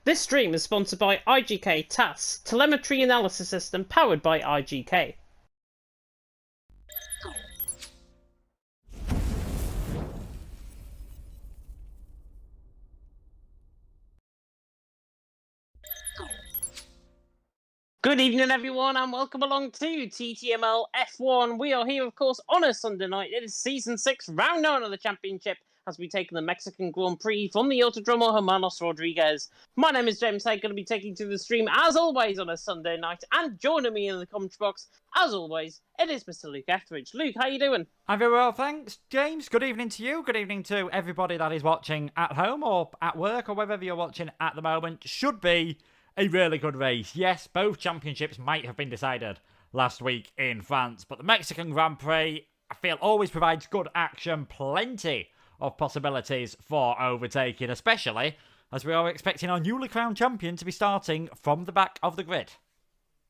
This stream is sponsored by IGK TAS, telemetry analysis system powered by IGK. Good evening, everyone, and welcome along to TTML F1. We are here, of course, on a Sunday night. It is Season 6, Round 9 of the Championship, as we take the Mexican Grand Prix from the Autodromo Hermanos Rodriguez. My name is James Hay, going to be taking to the stream, as always, on a Sunday night. And joining me in the commentary box, as always, it is Mr. Luke Etheridge. Luke, how you doing? I'm very well, thanks, James. Good evening to you. Good evening to everybody that is watching at home or at work or wherever you're watching at the moment. Should be a really good race. Yes, both championships might have been decided last week in France, but the Mexican Grand Prix, I feel, always provides good action, plenty of possibilities for overtaking, especially as we are expecting our newly crowned champion to be starting from the back of the grid.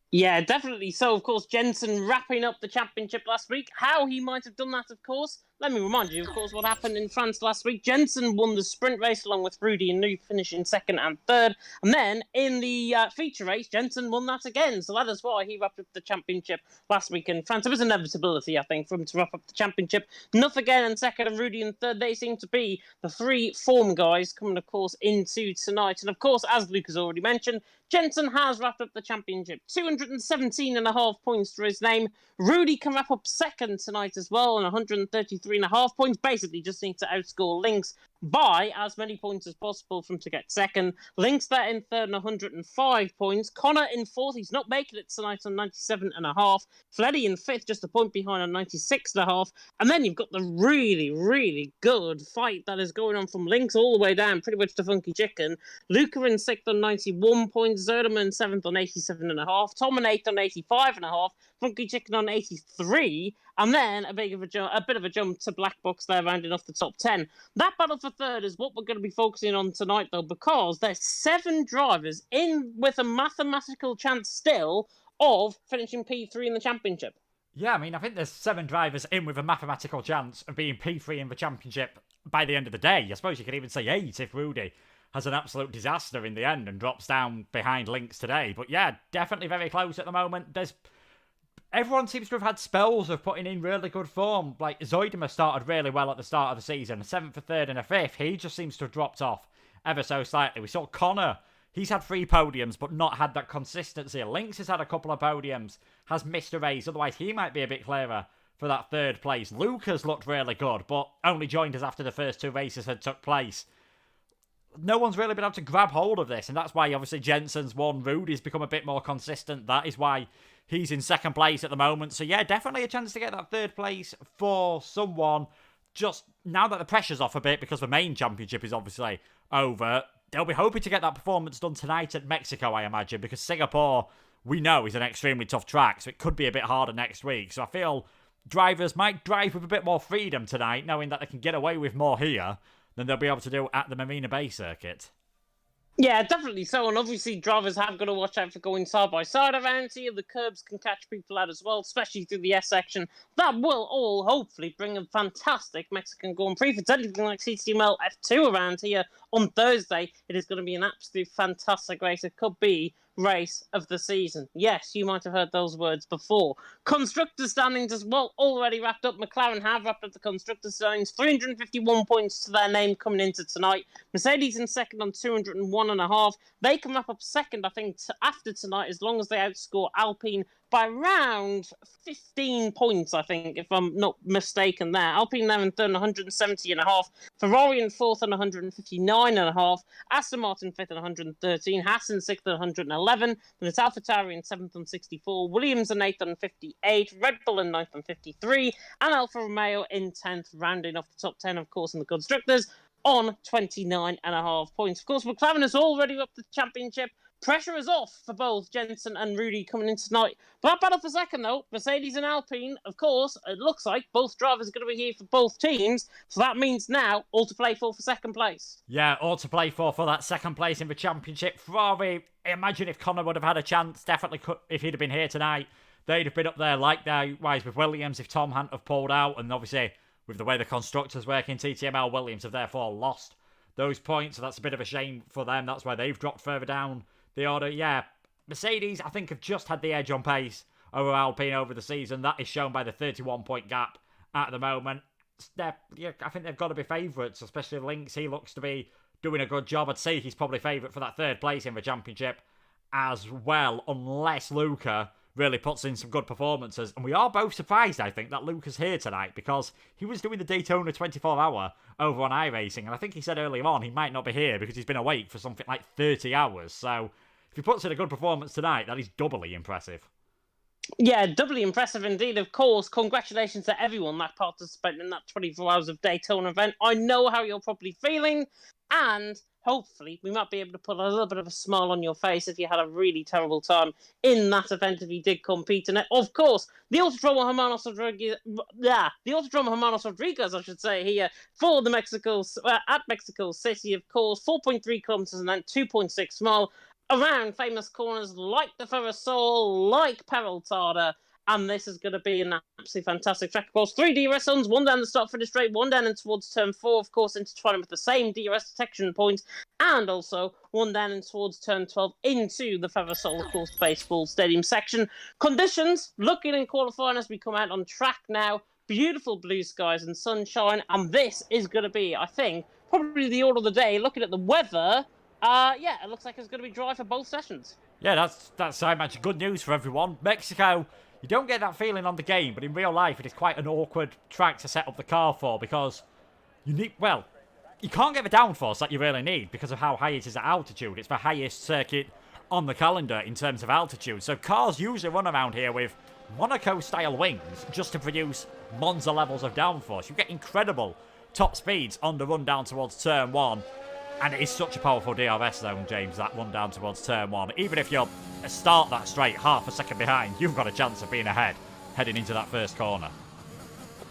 Yeah, definitely. So, of course, Jensen wrapping up the championship last week. How he might have done that, of course. Let me remind you, of course, what happened in France last week. Jensen won the sprint race along with Rudy and Luke finishing second and third. And then in the feature race, Jensen won that again. So that is why he wrapped up the championship last week in France. It was inevitability, I think, for him to wrap up the championship. Nuff again in second and Rudy in third. They seem to be the three form guys coming, of course, into tonight. And, of course, as Luke has already mentioned, Jensen has wrapped up the championship. 217.5 points to his name. Rudy can wrap up second tonight as well on 133.5 points. Basically, just needs to outscore Lynx by as many points as possible for him to get second. Lynx there in third on 105 points. Connor in fourth. He's not making it tonight on 97.5. Fleddy in fifth, just a point behind on 96.5. And then you've got the really, really good fight that is going on from Lynx all the way down, pretty much to Funky Chicken. Luca in sixth on 91 points. Zerderman in seventh on 87.5. Tom in eighth on 85.5. Funky Chicken on 83. And then a bit of a jump to Black Box there, rounding off the top 10. That battle for third is what we're going to be focusing on tonight, though, because there's 7 drivers in with a mathematical chance still of finishing P3 in the championship. Yeah, I mean, I think there's 7 drivers in with a mathematical chance of being P3 in the championship by the end of the day. I suppose you could even say 8 if Rudy has an absolute disaster in the end and drops down behind Lynx today. But yeah, definitely very close at the moment. Everyone seems to have had spells of putting in really good form. Like, Zoidema started really well at the start of the season. A 7th, a 3rd, and a 5th. He just seems to have dropped off ever so slightly. We saw Connor. He's had 3 podiums, but not had that consistency. Lynx has had a couple of podiums, has missed a race. Otherwise, he might be a bit clearer for that 3rd place. Lucas looked really good, but only joined us after the first 2 races had took place. No one's really been able to grab hold of this, and that's why, obviously, Jensen's won. Rudy's become a bit more consistent. That is why he's in 2nd place at the moment. So, yeah, definitely a chance to get that 3rd place for someone. Just now that the pressure's off a bit, because the main championship is obviously over, they'll be hoping to get that performance done tonight at Mexico, I imagine, because Singapore, we know, is an extremely tough track, so it could be a bit harder next week. So I feel drivers might drive with a bit more freedom tonight, knowing that they can get away with more here than they'll be able to do at the Marina Bay circuit. Yeah, definitely so. And obviously, drivers have got to watch out for going side by side around here. The curbs can catch people out as well, especially through the S section. That will all hopefully bring a fantastic Mexican Grand Prix. If it's anything like TTML F2 around here on Thursday, it is going to be an absolute fantastic race. It could be race of the season. Yes, you might have heard those words before. Constructor standings as well already wrapped up. McLaren have wrapped up the constructor standings. 351 points to their name coming into tonight. Mercedes in second on 201.5. They can wrap up second, I think, after tonight, as long as they outscore Alpine by around 15 points, I think, if I'm not mistaken there. Alpine there in third on 170.5. Ferrari in fourth on 159.5. Aston Martin fifth on 113. Haas in sixth on 111. Then it's AlphaTauri in seventh on 64. Williams in eighth on 58. Red Bull in ninth on 53. And Alfa Romeo in 10th, rounding off the top 10, of course, in the constructors on 29.5 points. Of course, McLaren has already upped the championship. Pressure is off for both Jensen and Rudy coming in tonight. But that battle for second, though, Mercedes and Alpine, of course, it looks like both drivers are going to be here for both teams. So that means now all to play for 2nd place. Yeah, all to play for that 2nd place in the championship. Ferrari, imagine if Connor would have had a chance, definitely could, if he'd have been here tonight. They'd have been up there likewise with Williams if Tom hadn't have pulled out. And obviously, with the way the constructors work in TTML, Williams have therefore lost those points, so that's a bit of a shame for them. That's why they've dropped further down the order. Yeah, Mercedes, I think, have just had the edge on pace over Alpine over the season. That is shown by the 31-point gap at the moment. I think they've got to be favourites, especially Lynx. He looks to be doing a good job. I'd say he's probably favourite for that third place in the championship as well, unless Luca really puts in some good performances. And we are both surprised, I think, that Luca's here tonight, because he was doing the Daytona 24-hour over on iRacing, and I think he said earlier on he might not be here because he's been awake for something like 30 hours. So if he puts in a good performance tonight, that is doubly impressive. Yeah, doubly impressive indeed. Of course, congratulations to everyone that participated in that 24 hours of Daytona event. I know how you're probably feeling, and hopefully we might be able to put a little bit of a smile on your face if you had a really terrible time in that event, if you did compete in it. Of course, the Autodromo Hermanos Rodriguez, I should say, here for the at Mexico City, of course, 4.3 kilometers and then 2.6 mile. Around famous corners like the Ferrosol, like Peraltada, and this is going to be an absolutely fantastic track. Of course, 3 DRS zones, one down the start-finish straight, one down and towards turn 4, of course, intertwining with the same DRS detection points, and also one down and towards turn 12 into the Ferrosol, of course, baseball stadium section. Conditions looking in qualifying as we come out on track now. Beautiful blue skies and sunshine, and this is going to be, I think, probably the order of the day. Looking at the weather, it looks like it's going to be dry for both sessions. Yeah, that's I imagine good news for everyone. Mexico, you don't get that feeling on the game, but in real life it is quite an awkward track to set up the car for, because you can't get the downforce that you really need because of how high it is at altitude. It's the highest circuit on the calendar in terms of altitude. So cars usually run around here with Monaco-style wings just to produce Monza levels of downforce. You get incredible top speeds on the run down towards turn 1. And it is such a powerful DRS zone, James, that one down towards turn 1. Even if you start that straight half a second behind, you've got a chance of being ahead heading into that first corner.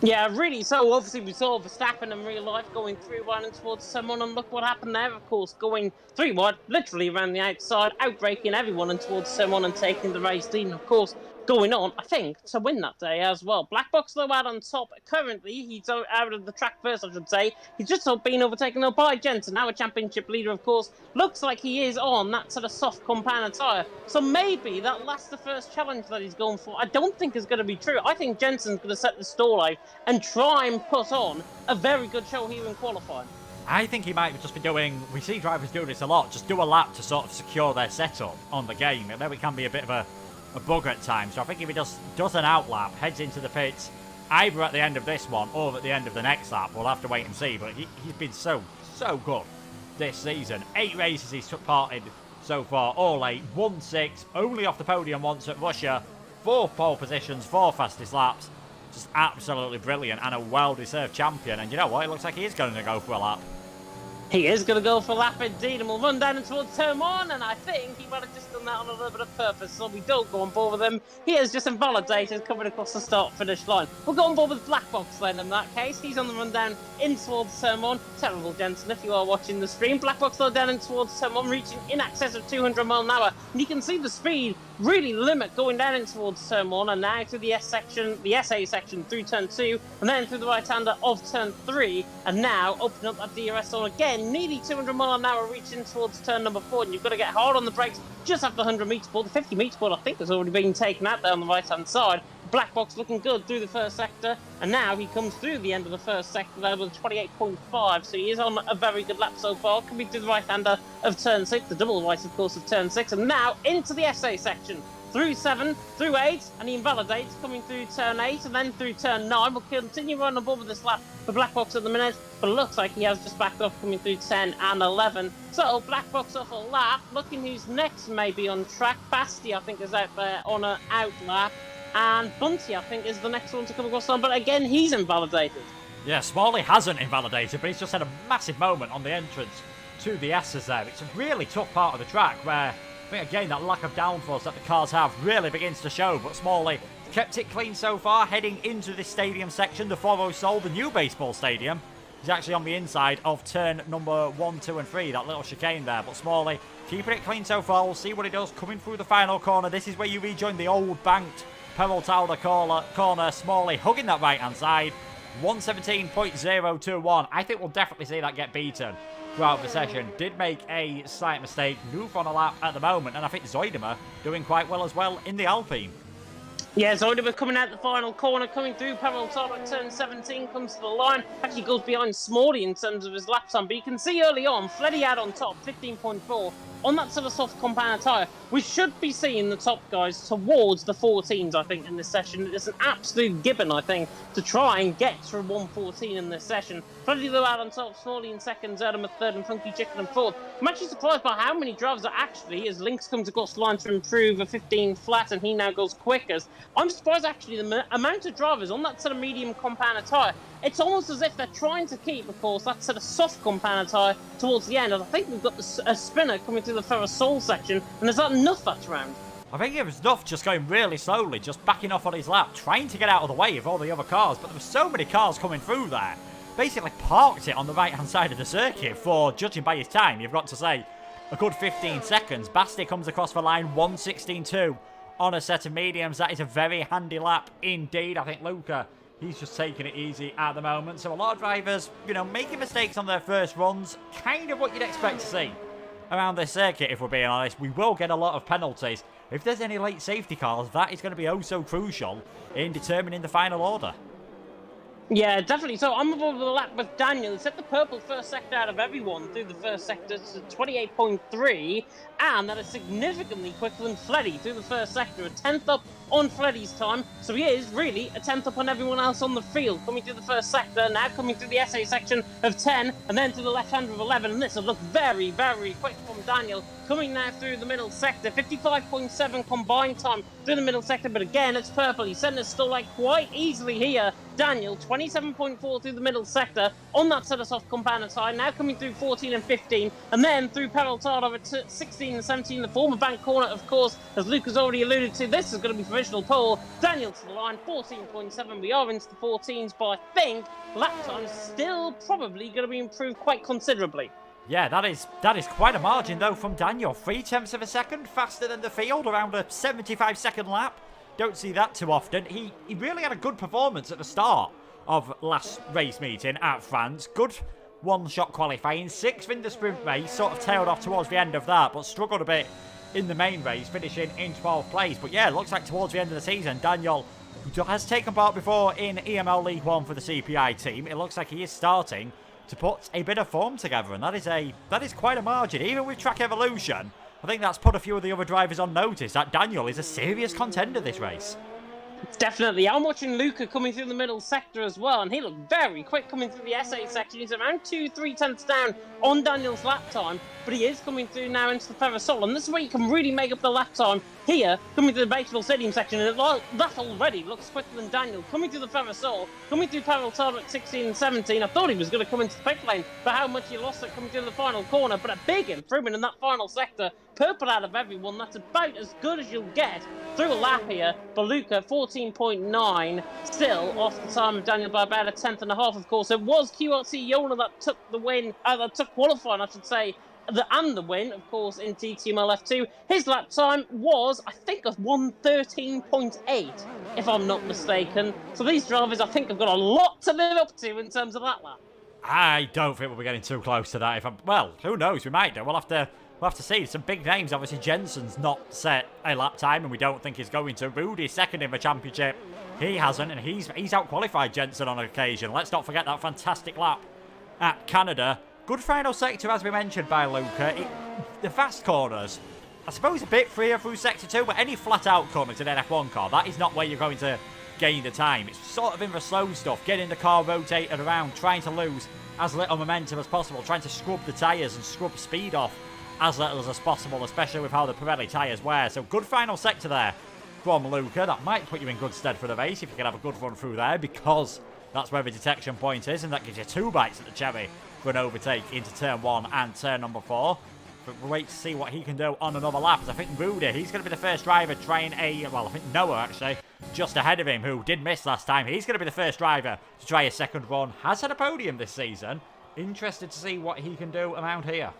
Yeah, really. So obviously we saw Verstappen in real life going through one and towards someone, and look what happened there, of course, going 3 wide, literally around the outside, outbraking everyone and towards someone and taking the race lead, and of course going on, I think, to win that day as well. Black Box, though, out on top. Currently, he's out of the track first, I should say. He's just been overtaken by Jensen, now a championship leader, of course. Looks like he is on that sort of soft compound tyre. So maybe that the first challenge that he's going for, I don't think is going to be true. I think Jensen's going to set the stall out and try and put on a very good show here in qualifying. I think he might just be doing, we see drivers do this a lot, just do a lap to sort of secure their setup on the game. And then it can be a bit of a bug at times. So I think if he just does an outlap, heads into the pits, either at the end of this one or at the end of the next lap, we'll have to wait and see. But he's been so good this season. 8 races he's took part in so far, all 8, won 6, only off the podium once at Russia, 4 pole positions, 4 fastest laps. Just absolutely brilliant and a well-deserved champion. And you know what? It looks like he is going to go for a lap. He is going to go for a lap indeed, and we'll run down towards turn 1, and I think he might have just done that on a little bit of purpose, so we don't go on board with him. He is just invalidated coming across the start-finish line. We'll go on board with Black Box then in that case. He's on the run down in towards turn 1. Terrible, Jensen, if you are watching the stream. Black Box though down in towards turn 1, reaching in excess of 200 mile an hour, and you can see the speed really limit going down in towards turn 1, and now through the SA section through turn 2, and then through the right-hander of turn 3, and now opening up that DRS zone again, nearly 200 mile an hour reaching towards turn number 4, and you've got to get hard on the brakes just after the 100 metre board. The 50 metre board I think has already been taken out there on the right-hand side. Black Box looking good through the first sector, and now he comes through the end of the first sector there with 28.5, so he is on a very good lap so far. Can be to the right-hander of turn 6, the double right, of course, of turn 6, and now into the SA section. Through 7, through 8, and he invalidates, coming through turn 8, and then through turn 9. We'll continue running on board with this lap for Black Box at the minute, but it looks like he has just backed off, coming through 10 and 11. So, Black Box off a lap, looking who's next maybe on track. Basti, I think, is out there on an out lap, and Bunty, I think, is the next one to come across on, but again, he's invalidated. Yeah, Smalley hasn't invalidated, but he's just had a massive moment on the entrance to the S's there. It's a really tough part of the track where, I think, again, that lack of downforce that the cars have really begins to show, but Smalley kept it clean so far, heading into this stadium section, the Foro Sol, the new baseball stadium. He's actually on the inside of turn number 1, 2 and 3, that little chicane there, but Smalley keeping it clean so far. We'll see what he does coming through the final corner. This is where you rejoin the old banked Peraltada corner. Smalley hugging that right-hand side, 117.021. I think we'll definitely see that get beaten throughout the session. Did make a slight mistake. Noof on a lap at the moment, and I think Zoidema doing quite well as well in the Alpine. Yeah, Zoidema coming out the final corner, coming through parallel target, turn 17, comes to the line, actually goes behind Smalley in terms of his lap time, but you can see early on, Fleddy out on top, 15.4, on that sort of soft compound tyre. We should be seeing the top guys towards the 14s, I think, in this session. It's an absolute gibbon, I think, to try and get through 114 in this session. Fleddy though out on top, Smalley in second, Zerdem third, and Funky Chicken in fourth. I'm actually surprised by how many drivers are actually, as Lynx comes across the line to improve a 15 flat, and he now goes quickest. I'm surprised actually the amount of drivers on that sort of medium compound tyre. It's almost as if they're trying to keep, of course, that sort of soft compound tyre towards the end. And I think we've got a spinner coming through the Ferrosol section, and there's that enough that round. I think it was Nuff just going really slowly, just backing off on his lap, trying to get out of the way of all the other cars, but there were so many cars coming through there. Basically parked it on the right-hand side of the circuit for, judging by his time, you've got to say, a good 15 seconds. Basti comes across the line, 1:16.2 on a set of mediums. That is a very handy lap indeed. I think Luca, he's just taking it easy at the moment. So a lot of drivers, you know, making mistakes on their first runs. Kind of what you'd expect to see around this circuit, if we're being honest. We will get a lot of penalties. If there's any late safety cars, that is going to be oh so crucial in determining the final order. Yeah, definitely. So I'm above the lap with Daniel. He set the purple first sector out of everyone through the first sector to 28.3, and that is significantly quicker than Fleddy through the first sector, a 10th up on Fleddy's time. So he is really a 10th up on everyone else on the field, coming through the first sector, now coming through the SA section of 10, and then to the left-hander of 11, and this will look very, very quick from Daniel, coming now through the middle sector, 55.7 combined time through the middle sector, but again, it's purple. He's sending us still like quite easily here. Daniel, 27.4 through the middle sector on that sort of soft compound time, now coming through 14 and 15, and then through Peraltado at 16 and 17, the former bank corner, of course, as Luke has already alluded to, this is going to be provisional pole. Daniel to the line, 14.7, we are into the 14s, but I think lap time's still probably going to be improved quite considerably. Yeah, that is quite a margin, though, from Daniel. 0.3 of a second faster than the field, around a 75-second lap. Don't see that too often. He really had a good performance at the start of last race meeting at France. Good one-shot qualifying. 6th in the sprint race. Sort of tailed off towards the end of that, but struggled a bit in the main race, finishing in 12th place. But yeah, it looks like towards the end of the season, Daniel, who has taken part before in EML League 1 for the CPI team, it looks like he is starting to put a bit of form together, and that is quite a margin. Even with track evolution, I think that's put a few of the other drivers on notice that Daniel is a serious contender this race. Definitely. I'm watching Luca coming through the middle sector as well, and he looked very quick coming through the SA section. He's around 2-3 tenths down on Daniel's lap time, but he is coming through now into the Ferrosol, and this is where you can really make up the lap time here, coming through the Baseball Stadium section, and that already looks quicker than Daniel. Coming through the Ferrosol, coming through Peraltado at 16 and 17. I thought he was going to come into the pit lane, but how much he lost it coming through the final corner, but a big improvement in that final sector. Purple out of everyone, that's about as good as you'll get through a lap here. But Luca, 14.9, still off the time of Daniel by about a tenth and a half, of course. It was QRT Yola that took the win, that took qualifying, I should say, and the win, of course, in TTML F2. His lap time was, I think, of 1:13.8, if I'm not mistaken. So these drivers, I think, have got a lot to live up to in terms of that lap. I don't think we'll be getting too close to that. Well, who knows? We might do. We'll have to see. Some big names. Obviously, Jensen's not set a lap time, and we don't think he's going to. Rudy's second in the championship. He hasn't, and he's out-qualified Jensen on occasion. Let's not forget that fantastic lap at Canada. Good final sector, as we mentioned by Luca. The fast corners, I suppose a bit freer through sector 2, but any flat-out corners in an F1 car, that is not where you're going to gain the time. It's sort of in the slow stuff, getting the car rotated around, trying to lose as little momentum as possible, trying to scrub the tyres and scrub speed off as little as possible, especially with how the Pirelli tyres wear. So good final sector there from Luca. That might put you in good stead for the race if you can have a good run through there, because that's where the detection point is, and that gives you 2 bites at the cherry for an overtake into turn 1 and turn number 4. But we'll wait to see what he can do on another lap, as I think Rudy, he's going to be the first driver trying well, I think Noah actually, just ahead of him, who did miss last time. He's going to be the first driver to try a second run. Has had a podium this season. Interested to see what he can do around here.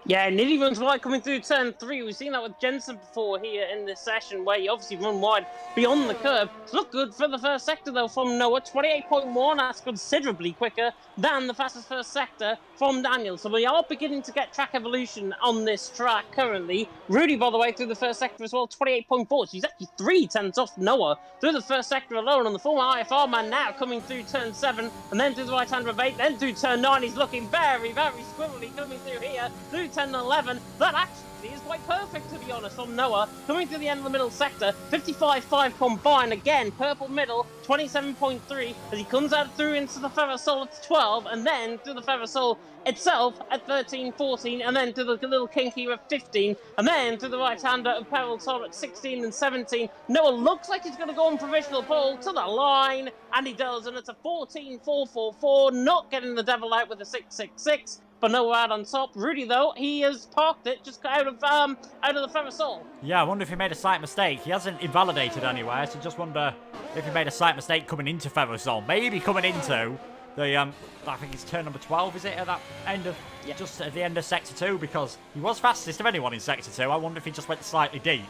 Yeah, nearly runs wide coming through turn 3. We've seen that with Jensen before here in this session, where he obviously run wide beyond the curve. It's looked good for the first sector, though, from Noah. 28.1, that's considerably quicker than the fastest first sector from Daniel. So we are beginning to get track evolution on this track currently. Rudy, by the way, through the first sector as well, 28.4. So he's actually 3/10 off Noah through the first sector alone. On the former IFR man now coming through turn 7, and then through the right-hand of 8, then through turn 9. He's looking very, very squirrely coming through here, through 10 and 11. That actually is quite perfect, to be honest, from Noah. Coming through the end of the middle sector, 55.5 combined. Again, purple middle, 27.3, as he comes out through into the Ferrosol at 12, and then through the Ferrosol itself at 13, 14, and then to the little kink here at 15, and then to the right-hander of Peril Tor at 16 and 17. Noah looks like he's going to go on provisional pole to the line, and he does, and it's a 14.444, not getting the devil out with a 6.66. But Noah out on top. Rudy, though, he has parked it just out of the Ferrosol. Yeah, I wonder if he made a slight mistake. He hasn't invalidated anywhere, so just wonder if he made a slight mistake coming into Ferrosol. Maybe coming into the, I think it's turn number 12, is it, at that end of, just at the end of Sector 2, because he was fastest of anyone in Sector 2. I wonder if he just went slightly deep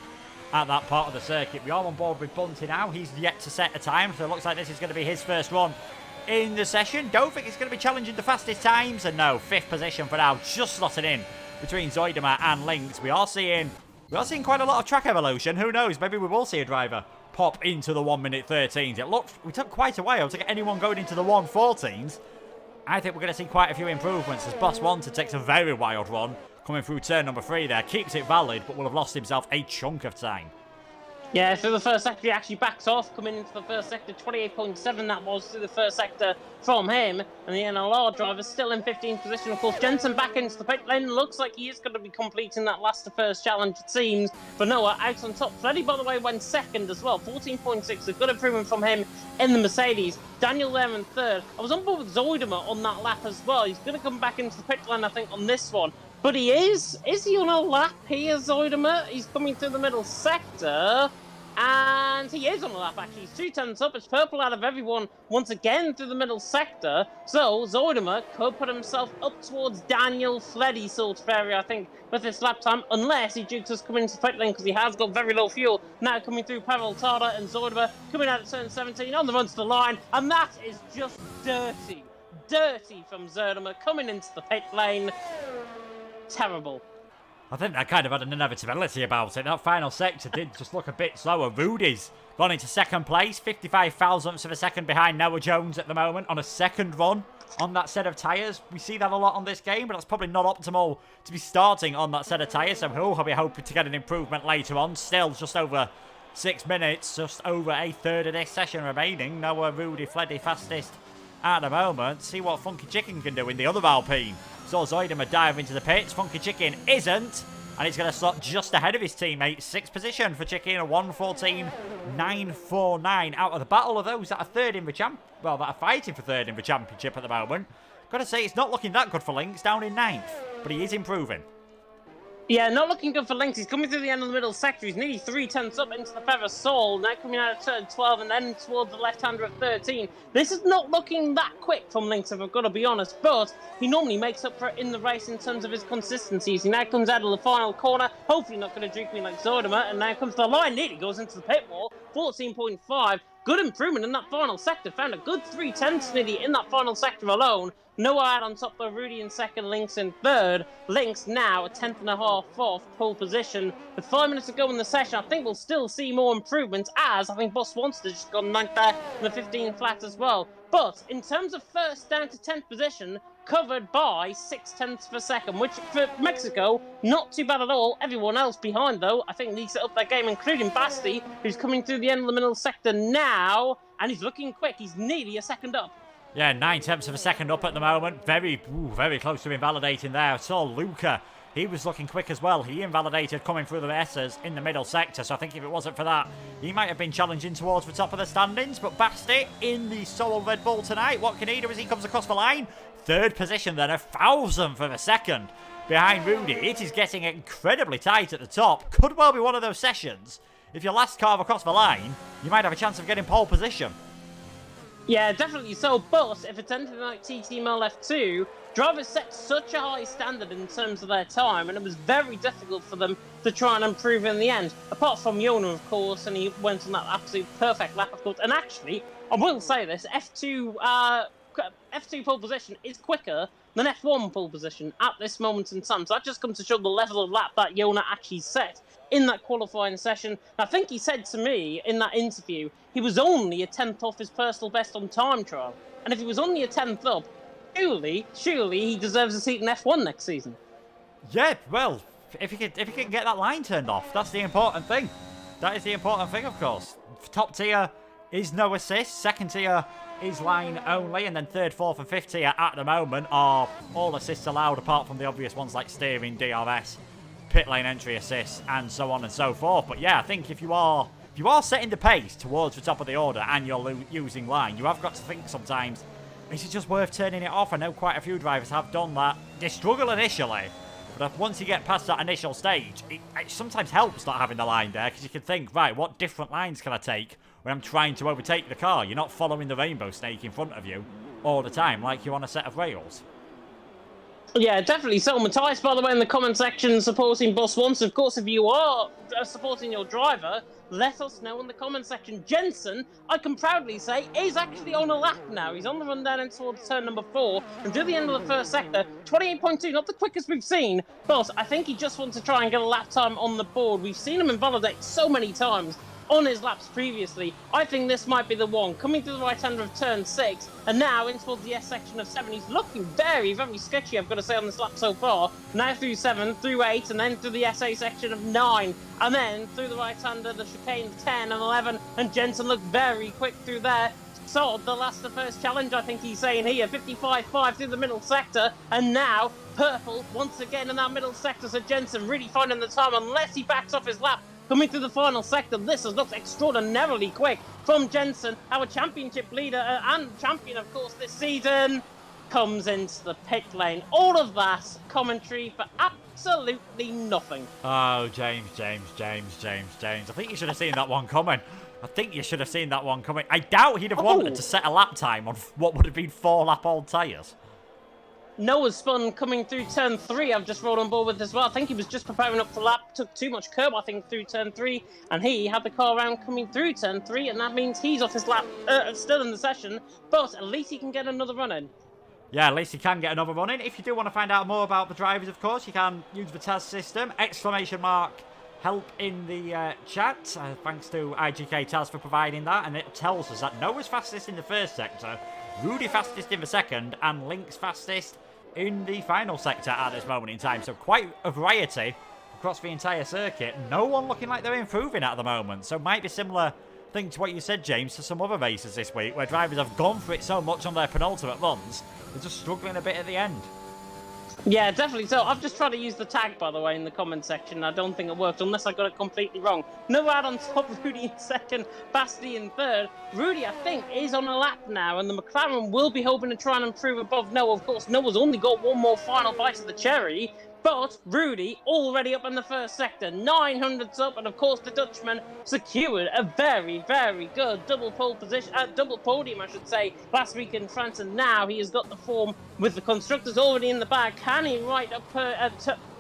at that part of the circuit. We are on board with Bunty now. He's yet to set a time, so it looks like this is going to be his first run in the session. Don't think it's going to be challenging the fastest times, and no, 5th position for now, just slotting in between Zoidema and Lynx. We are seeing quite a lot of track evolution. Who knows, maybe we will see a driver pop into the 1:13s. We took quite a while to get anyone going into the 1:14s. I think we're going to see quite a few improvements, as Boss Wanted takes a very wild run coming through turn number 3 there, keeps it valid, but will have lost himself a chunk of time. Yeah, through the first sector, he actually backs off, coming into the first sector, 28.7 that was through the first sector from him. And the NLR driver still in 15th position. Of course, Jensen back into the pit lane. Looks like he is going to be completing that last to first challenge, it seems. But Noah out on top. Freddy, by the way, went second as well, 14.6. A good improvement from him in the Mercedes. Daniel there in third. I was on board with Zoidema on that lap as well. He's going to come back into the pit lane, I think, on this one. But he is he on a lap here, Zoidema? He's coming through the middle sector. And he is on a lap, actually. He's 2/10 up. It's purple out of everyone once again through the middle sector. So Zoidema could put himself up towards Daniel Fleddy sort of area, I think, with this lap time, unless he dukes us coming into the pit lane, because he has got very low fuel. Now coming through Pavel Tada and Zoidema coming out at turn 17 on the run to the line. And that is just dirty. Dirty from Zoidema coming into the pit lane. Terrible. I think that kind of had an inevitability about it. That final sector did just look a bit slower. Rudy's gone into second place, 55 thousandths of a second behind Noah Jones at the moment on a second run on that set of tyres. We see that a lot on this game, but that's probably not optimal to be starting on that set of tyres. So he'll be hoping to get an improvement later on. Still just over 6 minutes, just over a third of this session remaining. Noah, Rudy, Fleddy fastest at the moment. See what Funky Chicken can do in the other Alpine. So Zoidema dive into the pits. Funky Chicken isn't. And he's going to slot just ahead of his teammate. 6th position for Chicken. A 1:14.949 out of the battle of those that are third in the that are fighting for third in the championship at the moment. Got to say, it's not looking that good for Lynx, down in 9th. But he is improving. Yeah, not looking good for Lynx. He's coming through the end of the middle sector. He's nearly 3/10 up into the Ferrosol. Now coming out at turn 12 and then towards the left-hander at 13. This is not looking that quick from Lynx, if I've got to be honest. But he normally makes up for it in the race in terms of his consistencies. He now comes out of the final corner. Hopefully not going to juke me like Zoidema. And now comes to the line. Nearly goes into the pit wall. 14.5. Good improvement in that final sector. Found a good 3/10 nearly in that final sector alone. Noah out on top, though. Rudy in second, Lynx in third. Lynx now a 10.5 off pole position. With 5 minutes to go in the session, I think we'll still see more improvements, as I think Boss Wanted has just gone 9th there in the 15 flat as well. But in terms of first down to 10th position, covered by 6/10 per second, which for Mexico, not too bad at all. Everyone else behind, though, I think needs to up their game, including Basti, who's coming through the end of the middle sector now, and he's looking quick. He's nearly a second up. Yeah, 9/10 of a second up at the moment. Very close to invalidating there. So Luca, he was looking quick as well. He invalidated coming through the S's in the middle sector. So I think if it wasn't for that, he might have been challenging towards the top of the standings. But Basti in the solo Red Bull tonight. What can he do as he comes across the line? 3rd position then, 1,000th of a second behind Rudy. It is getting incredibly tight at the top. Could well be one of those sessions. If your last carve across the line, you might have a chance of getting pole position. Yeah, definitely so, but if it's anything like TTML F2, Drivers set such a high standard in terms of their time, and it was very difficult for them to try and improve in the end. Apart from Jona, of course, and he went on that absolute perfect lap, of course. And actually, I will say this, F2 pole position is quicker than F1 pole position at this moment in time. So that just comes to show the level of lap that Jona actually set in that qualifying session. I think he said to me in that interview, he was only a 10th off his personal best on time trial. And if he was only a 10th up, surely he deserves a seat in F1 next season. Yeah, well, if he can get that line turned off, that's the important thing. That is the important thing, of course. Top tier is no assist, second tier is line only, and then third, fourth and fifth tier at the moment are all assists allowed, apart from the obvious ones like steering, DRS, pit lane entry assist, and so on and so forth. But yeah, I think if you are setting the pace towards the top of the order and you're using line, you have got to think sometimes, is it just worth turning it off? I know quite a few drivers have done that. They struggle initially, but once you get past that initial stage, it sometimes helps not having the line there, because you can think, right, what different lines can I take when I'm trying to overtake the car? You're not following the rainbow snake in front of you all the time like you're on a set of rails. Yeah, definitely. So, Matthias, by the way, in the comment section supporting Boss Once. Of course, if you are supporting your driver, let us know in the comment section. Jensen, I can proudly say, is actually on a lap now. He's on the run down in towards turn number 4. And to the end of the first sector, 28.2, not the quickest we've seen, but I think he just wants to try and get a lap time on the board. We've seen him invalidate so many times on his laps previously. I think this might be the one. Coming to the right-hander of turn 6, and now in towards the S section of 7. He's looking very, very sketchy, I've got to say, on this lap so far. Now through 7, through 8, and then through the SA section of 9. And then through the right-hander, the chicane of 10 and 11. And Jensen looked very quick through there. So the last of first challenge, I think he's saying here. 55.5 through the middle sector. And now, purple once again in that middle sector. So Jensen really finding the time, unless he backs off his lap. Coming through the final sector, this has looked extraordinarily quick from Jensen, our championship leader and champion, of course, this season, comes into the pit lane. All of that commentary for absolutely nothing. Oh, James. I think you should have seen that one coming. I doubt he'd have wanted to set a lap time on what would have been 4-lap old tyres. Noah's spun coming through turn 3. I've just rolled on board with as well. I think he was just preparing up for lap. Took too much curb, I think, through turn 3. And he had the car around coming through turn 3. And that means he's off his lap, still in the session. But at least he can get another run in. Yeah, at least he can get another run in. If you do want to find out more about the drivers, of course, you can use the TAS system. ! Help in the chat. Thanks to IGK TAS for providing that. And it tells us that Noah's fastest in the first sector, Rudy fastest in the second, and Link's fastest in the final sector at this moment in time. So quite a variety across the entire circuit. No one looking like they're improving at the moment. So might be similar thing to what you said, James, to some other races this week, where drivers have gone for it so much on their penultimate runs, they're just struggling a bit at the end. Yeah, definitely. So I've just tried to use the tag, by the way, in the comment section. I don't think it worked, unless I got it completely wrong. Noah on top, Rudy in second, Basti in third. Rudy, I think, is on a lap now, and the McLaren will be hoping to try and improve above Noah. Of course, Noah's only got one more final bite of the cherry, but Rudy already up in the first sector, 900s up, and of course the Dutchman secured a very, very good double podium, I should say, last week in France, and now he has got the form with the constructors already in the bag. Can he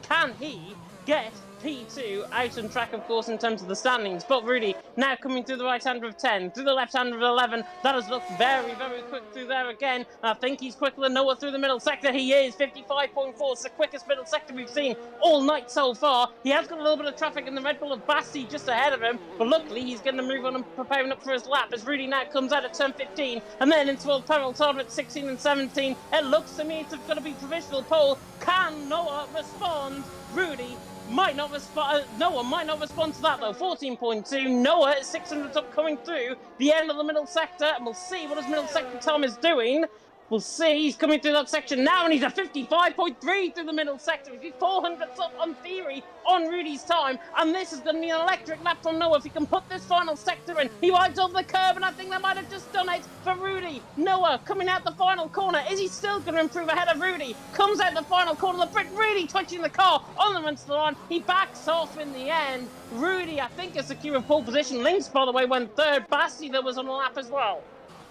can he get P2 out on track, of course, in terms of the standings? But Rudy now coming through the right-hander of 10, through the left-hander of 11. That has looked very, very quick through there again. I think he's quicker than Noah through the middle sector. He is 55.4. It's the quickest middle sector we've seen all night so far. He has got a little bit of traffic in the Red Bull of Basti just ahead of him, but luckily he's going to move on and preparing up for his lap as Rudy now comes out at turn 15 and then into World Peril target 16 and 17. It looks to me it's going to be provisional pole. Can Noah respond? Rudy might not respond. Noah might not respond to that though. 14.2. Noah is 600 up coming through the end of the middle sector, and we'll see what his middle sector time is doing. We'll see. He's coming through that section now, and he's at 55.3 through the middle sector. He's 400s up on theory on Rudy's time, and this is going to be an electric lap from Noah if he can put this final sector in. He rides over the curb, and I think that might have just done it for Rudy. Noah coming out the final corner. Is he still going to improve ahead of Rudy? Comes out the final corner. The Brit really touching the car on the run to the line. He backs off in the end. Rudy, I think, is secure in pole position. Links, by the way, went third. Basti, that was on the lap as well.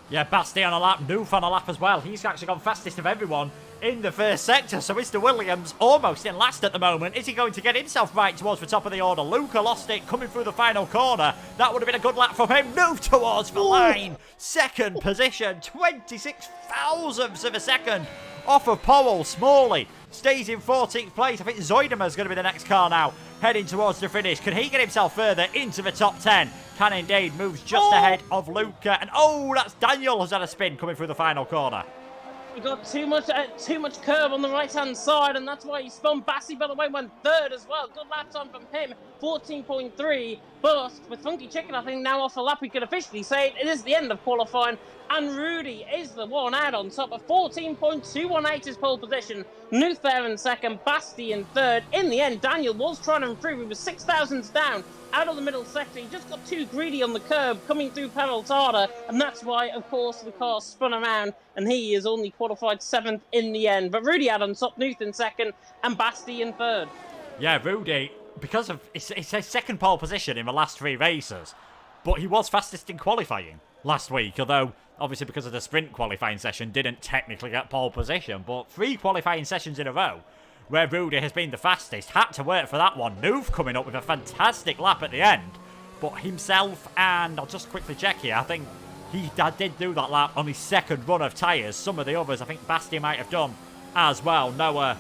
Yeah, Basti on a lap, Noof on a lap as well. He's actually gone fastest of everyone in the first sector. So Mr. Williams almost in last at the moment. Is he going to get himself right towards the top of the order? Luca lost it coming through the final corner. That would have been a good lap from him. Noof towards the line. Second position, 26 thousandths of a second off of Powell. Smalley stays in 14th place. I think Zoidema's going to be the next car now, heading towards the finish. Can he get himself further into the top 10? Can indeed. Moves just ahead of Luca. And that's Daniel has had a spin coming through the final corner. He got too much curve on the right-hand side, and that's why he spun. Bassi, by the way, went third as well. Good lap time from him, 14.3. But with Funky Chicken, I think now off a lap, we could officially say it is the end of qualifying. And Rudy is the one out on top of 14.218 his pole position. Nuth there in second, Basti in third. In the end, Daniel was trying to improve. He was 6 thousandths down out of the middle sector. He just got too greedy on the curb coming through Penaltada, and that's why, of course, the car spun around, and he is only qualified 7th in the end. But Rudy out on top, Nuth in second, and Basti in third. Yeah, Rudy, because of it's his second pole position in the last 3 races, but he was fastest in qualifying last week, although obviously because of the sprint qualifying session didn't technically get pole position. But 3 qualifying sessions in a row where Rudy has been the fastest. Had to work for that one. Noof coming up with a fantastic lap at the end, but himself, and I'll just quickly check here, I think he did do that lap on his second run of tyres. Some of the others I think Basti might have done as well. Noah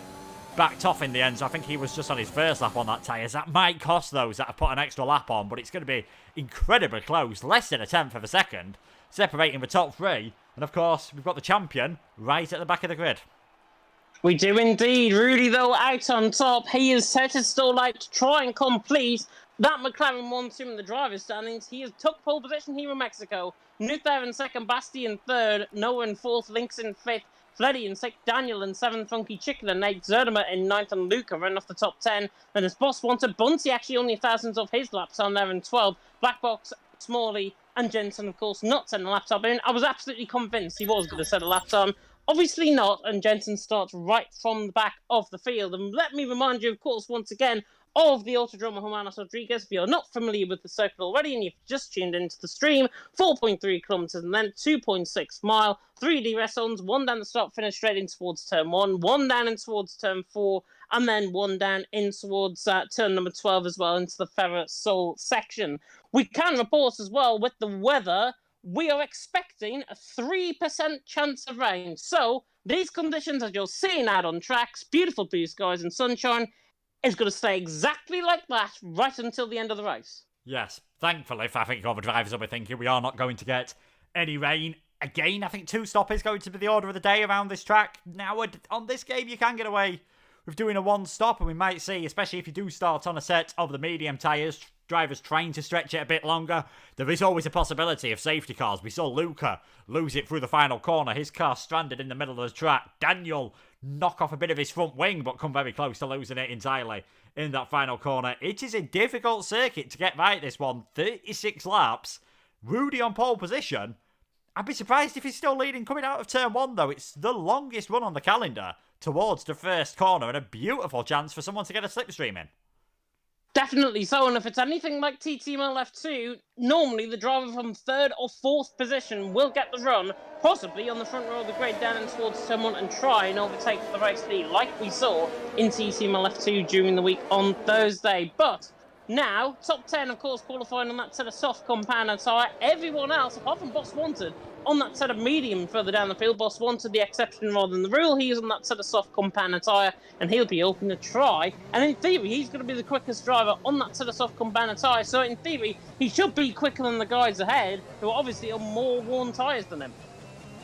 backed off in the end, so I think he was just on his first lap on that tyres. That might cost those that have put an extra lap on, but it's going to be incredibly close. Less than a tenth of a second separating the top 3. And of course, we've got the champion right at the back of the grid. We do indeed. Rudy, though, out on top. He is set his stall light to try and complete that McLaren 1-2 in the driver's standings. He has took pole position here in Mexico. Nuth there in second, Basti in third, Noah in fourth, Lynx in fifth, Fleddy in sixth, Daniel in seventh, Funky Chicken and eighth, Zerdema in ninth, and Luca running off the top 10. And his boss wanted Bunty actually only 1,000 of his laps on there in 12. Black Box, Smalley, and Jensen, of course, not setting a lap time in. I was absolutely convinced he was going to set a lap time. Obviously not, and Jensen starts right from the back of the field. And let me remind you, of course, once again, of the Autodromo Hermanos Rodriguez. If you're not familiar with the circuit already and you've just tuned into the stream, 4.3 kilometres and then 2.6 mile, 3 DRS zones, 1 down the start finish straight in towards turn 1, 1 down in towards turn 4, and then 1 down in towards turn number 12 as well into the Ferrer Sol section. We can report as well with the weather, we are expecting a 3% chance of rain. So these conditions, as you're seeing out on tracks, beautiful blue skies and sunshine, is going to stay exactly like that right until the end of the race. Yes, thankfully, I think all the drivers will be thinking we are not going to get any rain. Again, I think 2-stop is going to be the order of the day around this track. Now, on this game, you can get away with doing a 1-stop, and we might see, especially if you do start on a set of the medium tyres, drivers trying to stretch it a bit longer. There is always a possibility of safety cars. We saw Luca lose it through the final corner. His car stranded in the middle of the track. Daniel knock off a bit of his front wing, but come very close to losing it entirely in that final corner. It is a difficult circuit to get right, this one. 36 laps. Rudy on pole position. I'd be surprised if he's still leading coming out of turn 1, though. It's the longest run on the calendar towards the first corner, and a beautiful chance for someone to get a slipstream in. Definitely so, and if it's anything like TTML F2, normally the driver from 3rd or 4th position will get the run, possibly on the front row of the grade down and towards turn 1 and try and overtake the race lead, like we saw in TTML F2 during the week on Thursday. But now, top 10, of course, qualifying on that set of soft compound tyre. Everyone else, apart from Boss Wanted, on that set of medium further down the field. Boss Wanted the exception rather than the rule. He's on that set of soft compound tyre, and he'll be open to try. And in theory, he's going to be the quickest driver on that set of soft compound tyre. So in theory, he should be quicker than the guys ahead, who are obviously on more worn tyres than him.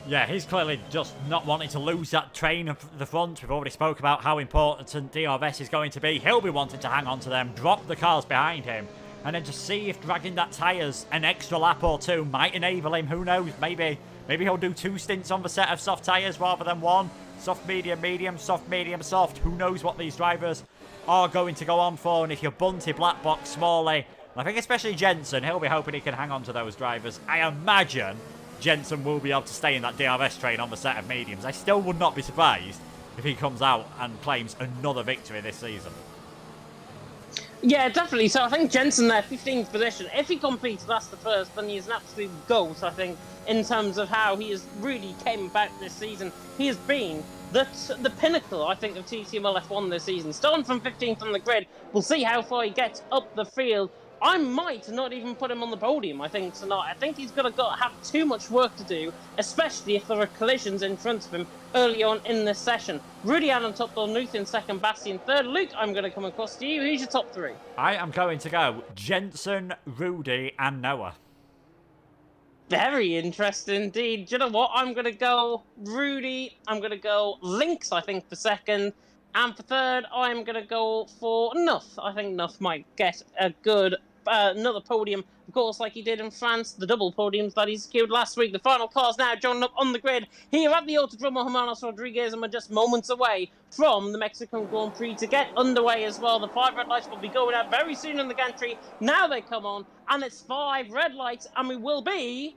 Yeah, he's clearly just not wanting to lose that train of the front. We've already spoke about how important DRS is going to be. He'll be wanting to hang on to them, drop the cars behind him, and then just see if dragging that tyres an extra lap or 2 might enable him. Who knows? Maybe he'll do 2 stints on the set of soft tyres rather than 1. Soft, medium, medium, soft, medium, soft. Who knows what these drivers are going to go on for? And if you're Bunty, Black Box, Smalley, I think especially Jensen, he'll be hoping he can hang on to those drivers. I imagine Jensen will be able to stay in that DRS train on the set of mediums. I still would not be surprised if he comes out and claims another victory this season. Yeah, definitely. So I think Jensen there, 15th position. If he competes, that's the first, then he's an absolute goat, I think, in terms of how he has really came about this season. He has been the pinnacle, I think, of TTML F1 this season. Starting from 15th on the grid, we'll see how far he gets up the field. I might not even put him on the podium, I think, tonight. I think he's going to have too much work to do, especially if there are collisions in front of him early on in this session. Rudy Allen top, though, Nuth in second, Basti in third. Luke, I'm going to come across to you. Who's your top three? I am going to go Jensen, Rudy, and Noah. Very interesting indeed. Do you know what? I'm going to go Rudy. I'm going to go Lynx, I think, for second. And for third, I'm going to go for Nuth. I think Nuth might get a good another podium, of course, like he did in France, the double podiums that he secured last week. The final cars now joining up on the grid here at the Autodromo Hermanos Rodriguez, and we're just moments away from the Mexican Grand Prix to get underway as well. The 5 red lights will be going out very soon in the gantry. Now they come on, and it's 5 red lights, and we will be...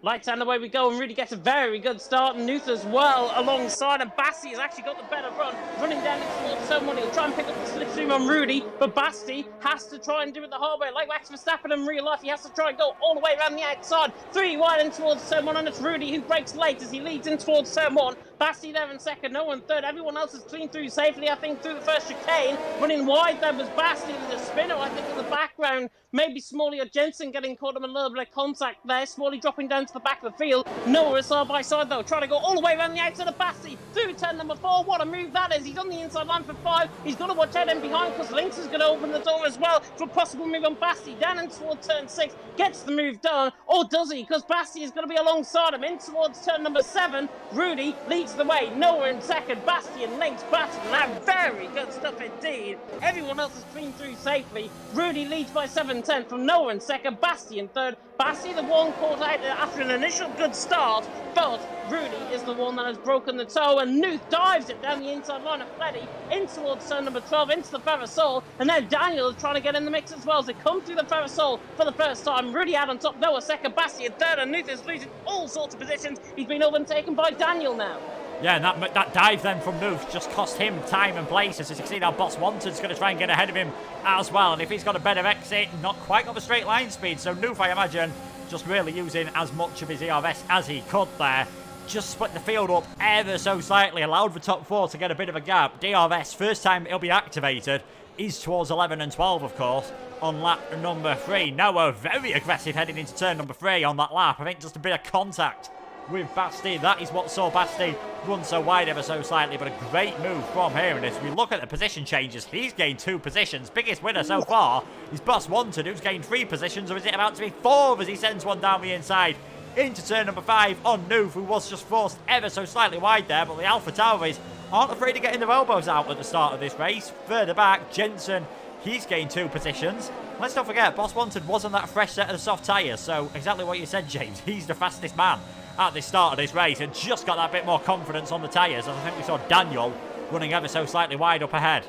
Lights and away we go, and really gets a very good start. And Nuth as well alongside, and Basti has actually got the better run, running down towards someone. He'll try and pick up the slipstream on Rudy, but Basti has to try and do it the hard way. Like Max Verstappen in real life, he has to try and go all the way around the outside. 3 wide in towards turn 1, and it's Rudy who breaks late as he leads in towards turn 1. Basti there in second, Noah in third. Everyone else is clean through safely, I think, through the first chicane. Running wide there was Basti with a spinner, I think, in the background. Maybe Smalley or Jensen getting caught him a little bit of contact there. Smalley dropping down to the back of the field. Noah is side by side though, trying to go all the way around the outside of Basti through turn number 4. What a move that is. He's on the inside line for 5. He's got to watch out in behind because Lynx is going to open the door as well for a possible move on Basti. Down in towards turn 6. Gets the move done. Or does he? Because Basti is going to be alongside him in towards turn number 7. Rudy leads the way. Noah in second. Basti and Lynx battling out. Very good stuff indeed. Everyone else is clean through safely. Rudy leads by 7/10 from Noah in second. Basti in third. Basti the one caught out after an initial good start, but Rudy is the one that has broken the toe, and Nuth dives it down the inside line of Fleddy in towards turn number 12 into the Ferrasol, and now Daniel is trying to get in the mix as well as they come through the Ferrasol for the first time. Rudy out on top, Noah second, Basti in third, and Nuth is losing all sorts of positions. He's been overtaken by Daniel now. Yeah, and that dive then from Nuth just cost him time and places. As you can see now, Boss Wanted's going to try and get ahead of him as well. And if he's got a better exit, not quite got the straight line speed. So Nuth, I imagine, just really using as much of his ERS as he could there. Just split the field up ever so slightly, allowed the top 4 to get a bit of a gap. DRS, first time it'll be activated, is towards 11 and 12, of course, on lap number 3. Noah very aggressive heading into turn number 3 on that lap. I think just a bit of contact with Basti. That is what saw Basti run so wide ever so slightly, but a great move from here. And as we look at the position changes, he's gained 2 positions. Biggest winner so far is Boss Wanted, who's gained 3 positions, or is it about to be 4 as he sends one down the inside into turn number 5 on Nuth, who was just forced ever so slightly wide there. But the Alpha Tauris aren't afraid of getting their elbows out at the start of this race. Further back, Jensen, he's gained 2 positions. Let's not forget, Boss Wanted wasn't that fresh set of soft tyres, so exactly what you said, James. He's the fastest man at the start of this race and just got that bit more confidence on the tyres, as I think we saw Daniel running ever so slightly wide up ahead.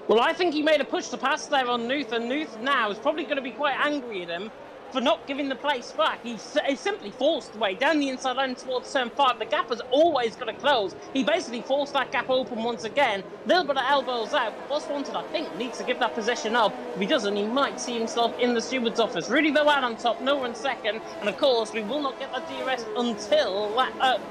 Well, I think he made a push to pass there on Nuth, and Nuth now is probably going to be quite angry at him for not giving the place back. He's simply forced the way down the inside line towards turn 5. The gap has always got to close. He basically forced that gap open once again. A little bit of elbows out. Boss Wanted, I think, needs to give that position up. If he doesn't, he might see himself in the steward's office. Rudy though out on top, Noah in second, and of course we will not get that DRS until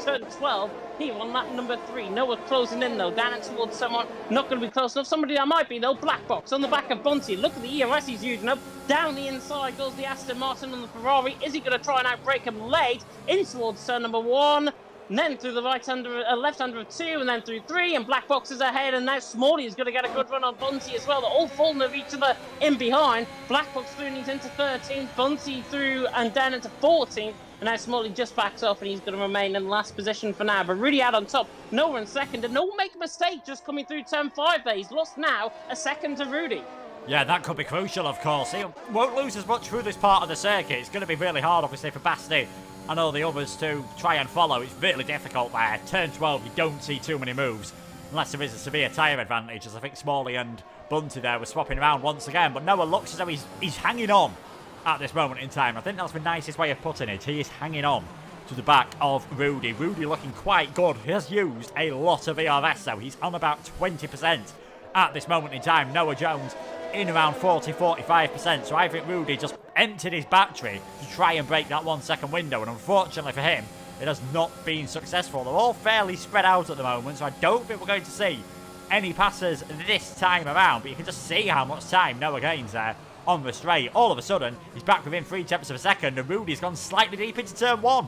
turn 12. Here on lap number 3. Noah closing in though, down towards someone. Not going to be close enough. Somebody that might be though. Black box on the back of Bunty. Look at the ERS he's using up. Down the inside goes the Aston Martin on the Ferrari. Is he going to try and outbrake him late? In towards turn number 1. And then through the left-hander of 2, and then through 3, and Black Box is ahead, and now Smalley is going to get a good run on Bunty as well. They're all falling of each other in behind. Black Box through and he's into 13th, Bunty through and down into 14th, and now Smalley just backs off, and he's going to remain in last position for now. But Rudy out on top, Noah in second, and Noah make a mistake just coming through turn 5 there. He's lost now a second to Rudy. Yeah, that could be crucial, of course. He won't lose as much through this part of the circuit. It's going to be really hard, obviously, for Basti and all the others to try and follow. It's really difficult there. Turn 12, you don't see too many moves, unless there is a severe tyre advantage, as I think Smalley and Bunty there were swapping around once again. But Noah looks as though he's hanging on at this moment in time. I think that's the nicest way of putting it. He is hanging on to the back of Rudy. Rudy looking quite good. He has used a lot of ERS, though. He's on about 20% at this moment in time. Noah Jones in around 40-45%. So I think Rudy just emptied his battery to try and break that 1 second window. And unfortunately for him, it has not been successful. They're all fairly spread out at the moment, so I don't think we're going to see any passes this time around. But you can just see how much time Noah gains there on the straight. All of a sudden, he's back within 3/10 of a second, and Rudy's gone slightly deep into turn 1.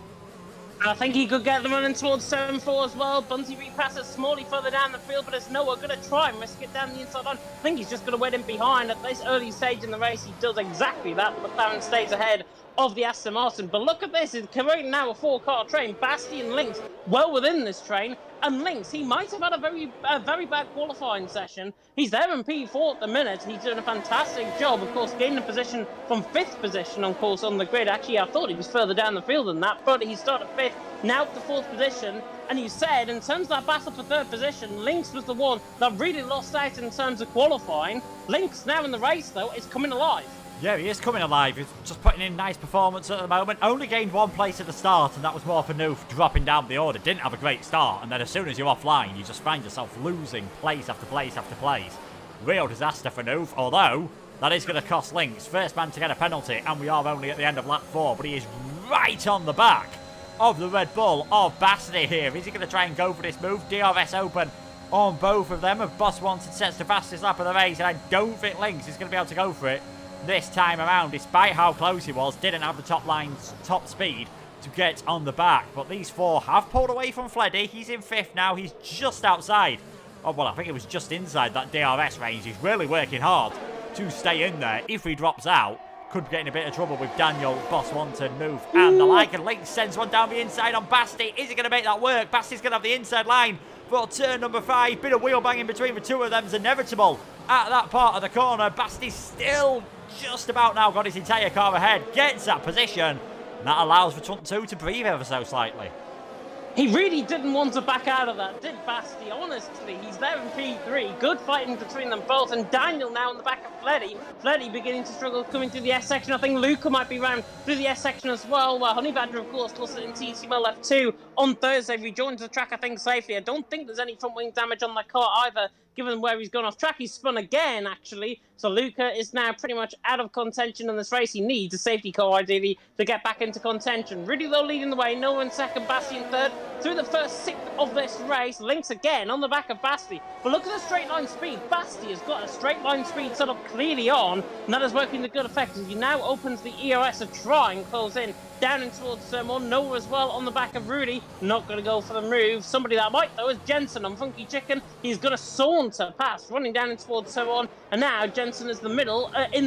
I think he could get the running towards 7-4 as well. Bunty repasses Smalley further down the field, but is Noah going to try and risk it down the inside line? I think he's just going to wet him behind. At this early stage in the race, he does exactly that. McLaren stays ahead of the Aston Martin. But look at this. It's right now a 4-car train. Basti and Lynx well within this train. And Lynx, he might have had a very bad qualifying session. He's there in P4 at the minute. He's doing a fantastic job, of course, gaining a position from 5th position, of course, on the grid. Actually, I thought he was further down the field than that, but he started 5th, now to 4th position. And you said, in terms of that battle for 3rd position, Lynx was the one that really lost out in terms of qualifying. Lynx, now in the race, though, is coming alive. Yeah, he is coming alive. He's just putting in nice performance at the moment. Only gained 1 place at the start, and that was more for Noof dropping down the order. Didn't have a great start, and then as soon as you're offline, you just find yourself losing place after place after place. Real disaster for Noof, although that is going to cost Lynx. First man to get a penalty, and we are only at the end of lap 4, but he is right on the back of the Red Bull of Basti here. Is he going to try and go for this move? DRS open on both of them. If Boss wanted sets the fastest lap of the race, and I don't think Lynx is going to be able to go for it this time around, despite how close he was. Didn't have the top speed to get on the back, but these 4 have pulled away from Fleddy. He's in 5th now. He's just outside, oh well, I think it was just inside that DRS range. He's really working hard to stay in there. If he drops out, could get in a bit of trouble with Daniel, Boss Wanted, Move, and the like. And Lynx sends one down the inside on Basti. Is he going to make that work? Basti's going to have the inside line for turn number 5. Bit of wheel banging between the two of them is inevitable at that part of the corner. Basti's still just about now got his entire car ahead, gets that position, and that allows for front 2 to breathe ever so slightly. He really didn't want to back out of that, did Basti? Honestly, he's there in P3. Good fighting between them both. And Daniel now in the back of Fleddy. Fleddy beginning to struggle coming through the S section. I think Luca might be round through the S section as well. Well, Honey Badger, of course, closer in TTML F2 on Thursday. Rejoined the track, I think, safely. I don't think there's any front wing damage on that car either, given where he's gone off track. He's spun again, actually. So Luca is now pretty much out of contention in this race. He needs a safety car, ideally, to get back into contention. Rudy, though, leading the way. Noah in second, Basti in third. Through the first 6 of this race, Lynx again on the back of Basti. But look at the straight line speed. Basti has got a straight line speed set up clearly on, and that is working to good effect as he now opens the ERS to try and close in down in towards turn 1. Noah as well on the back of Rudy. Not going to go for the move. Somebody that might, though, is Jensen on Funky Chicken. He's going to saunter past, running down in towards turn 1. And now Jensen is in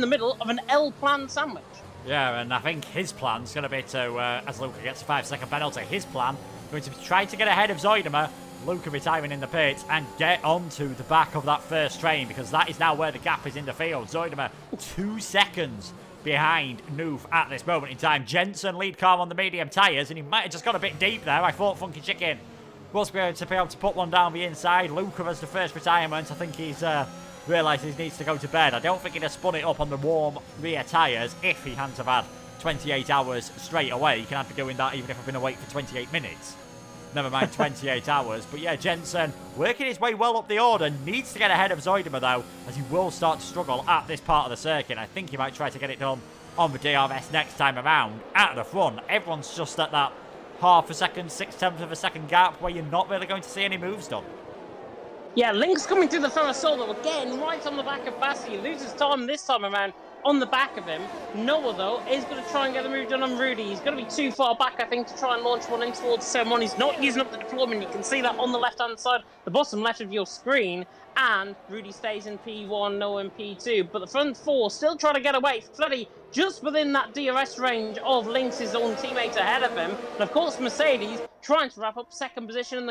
the middle of an L-plan sandwich. Yeah, and I think his plan's going to be to, as Luca gets a 5-second penalty, his plan going to be try to get ahead of Zoidema, Luca retiring in the pits, and get onto the back of that first train, because that is now where the gap is in the field. Zoidema 2 seconds behind Noof at this moment in time. Jensen lead car on the medium tyres, and he might have just got a bit deep there. I thought Funky Chicken was going to be able to put one down the inside. Luca has the first retirement. I think he's realised he needs to go to bed. I don't think he'd have spun it up on the warm rear tyres if he hadn't have had 28 hours straight away. You can have to be doing that even if I've been awake for 28 minutes. Never mind 28 hours. But yeah, Jensen working his way well up the order. Needs to get ahead of Zoidema, though, as he will start to struggle at this part of the circuit. I think he might try to get it done on the DRS next time around. At the front, everyone's just at that half a second, 6/10 of a second gap where you're not really going to see any moves done. Yeah, Lynx coming through the Ferrasolo again, right on the back of Basti. He loses time this time around on the back of him. Noah, though, is going to try and get the move done on Rudy. He's going to be too far back, I think, to try and launch one in towards someone. He's not using up the deployment. You can see that on the left-hand side, the bottom left of your screen. And Rudy stays in P1, Noah in P2. But the front 4 still trying to get away. Fleddy just within that DRS range of Lynx's own teammate ahead of him. And of course, Mercedes trying to wrap up second position in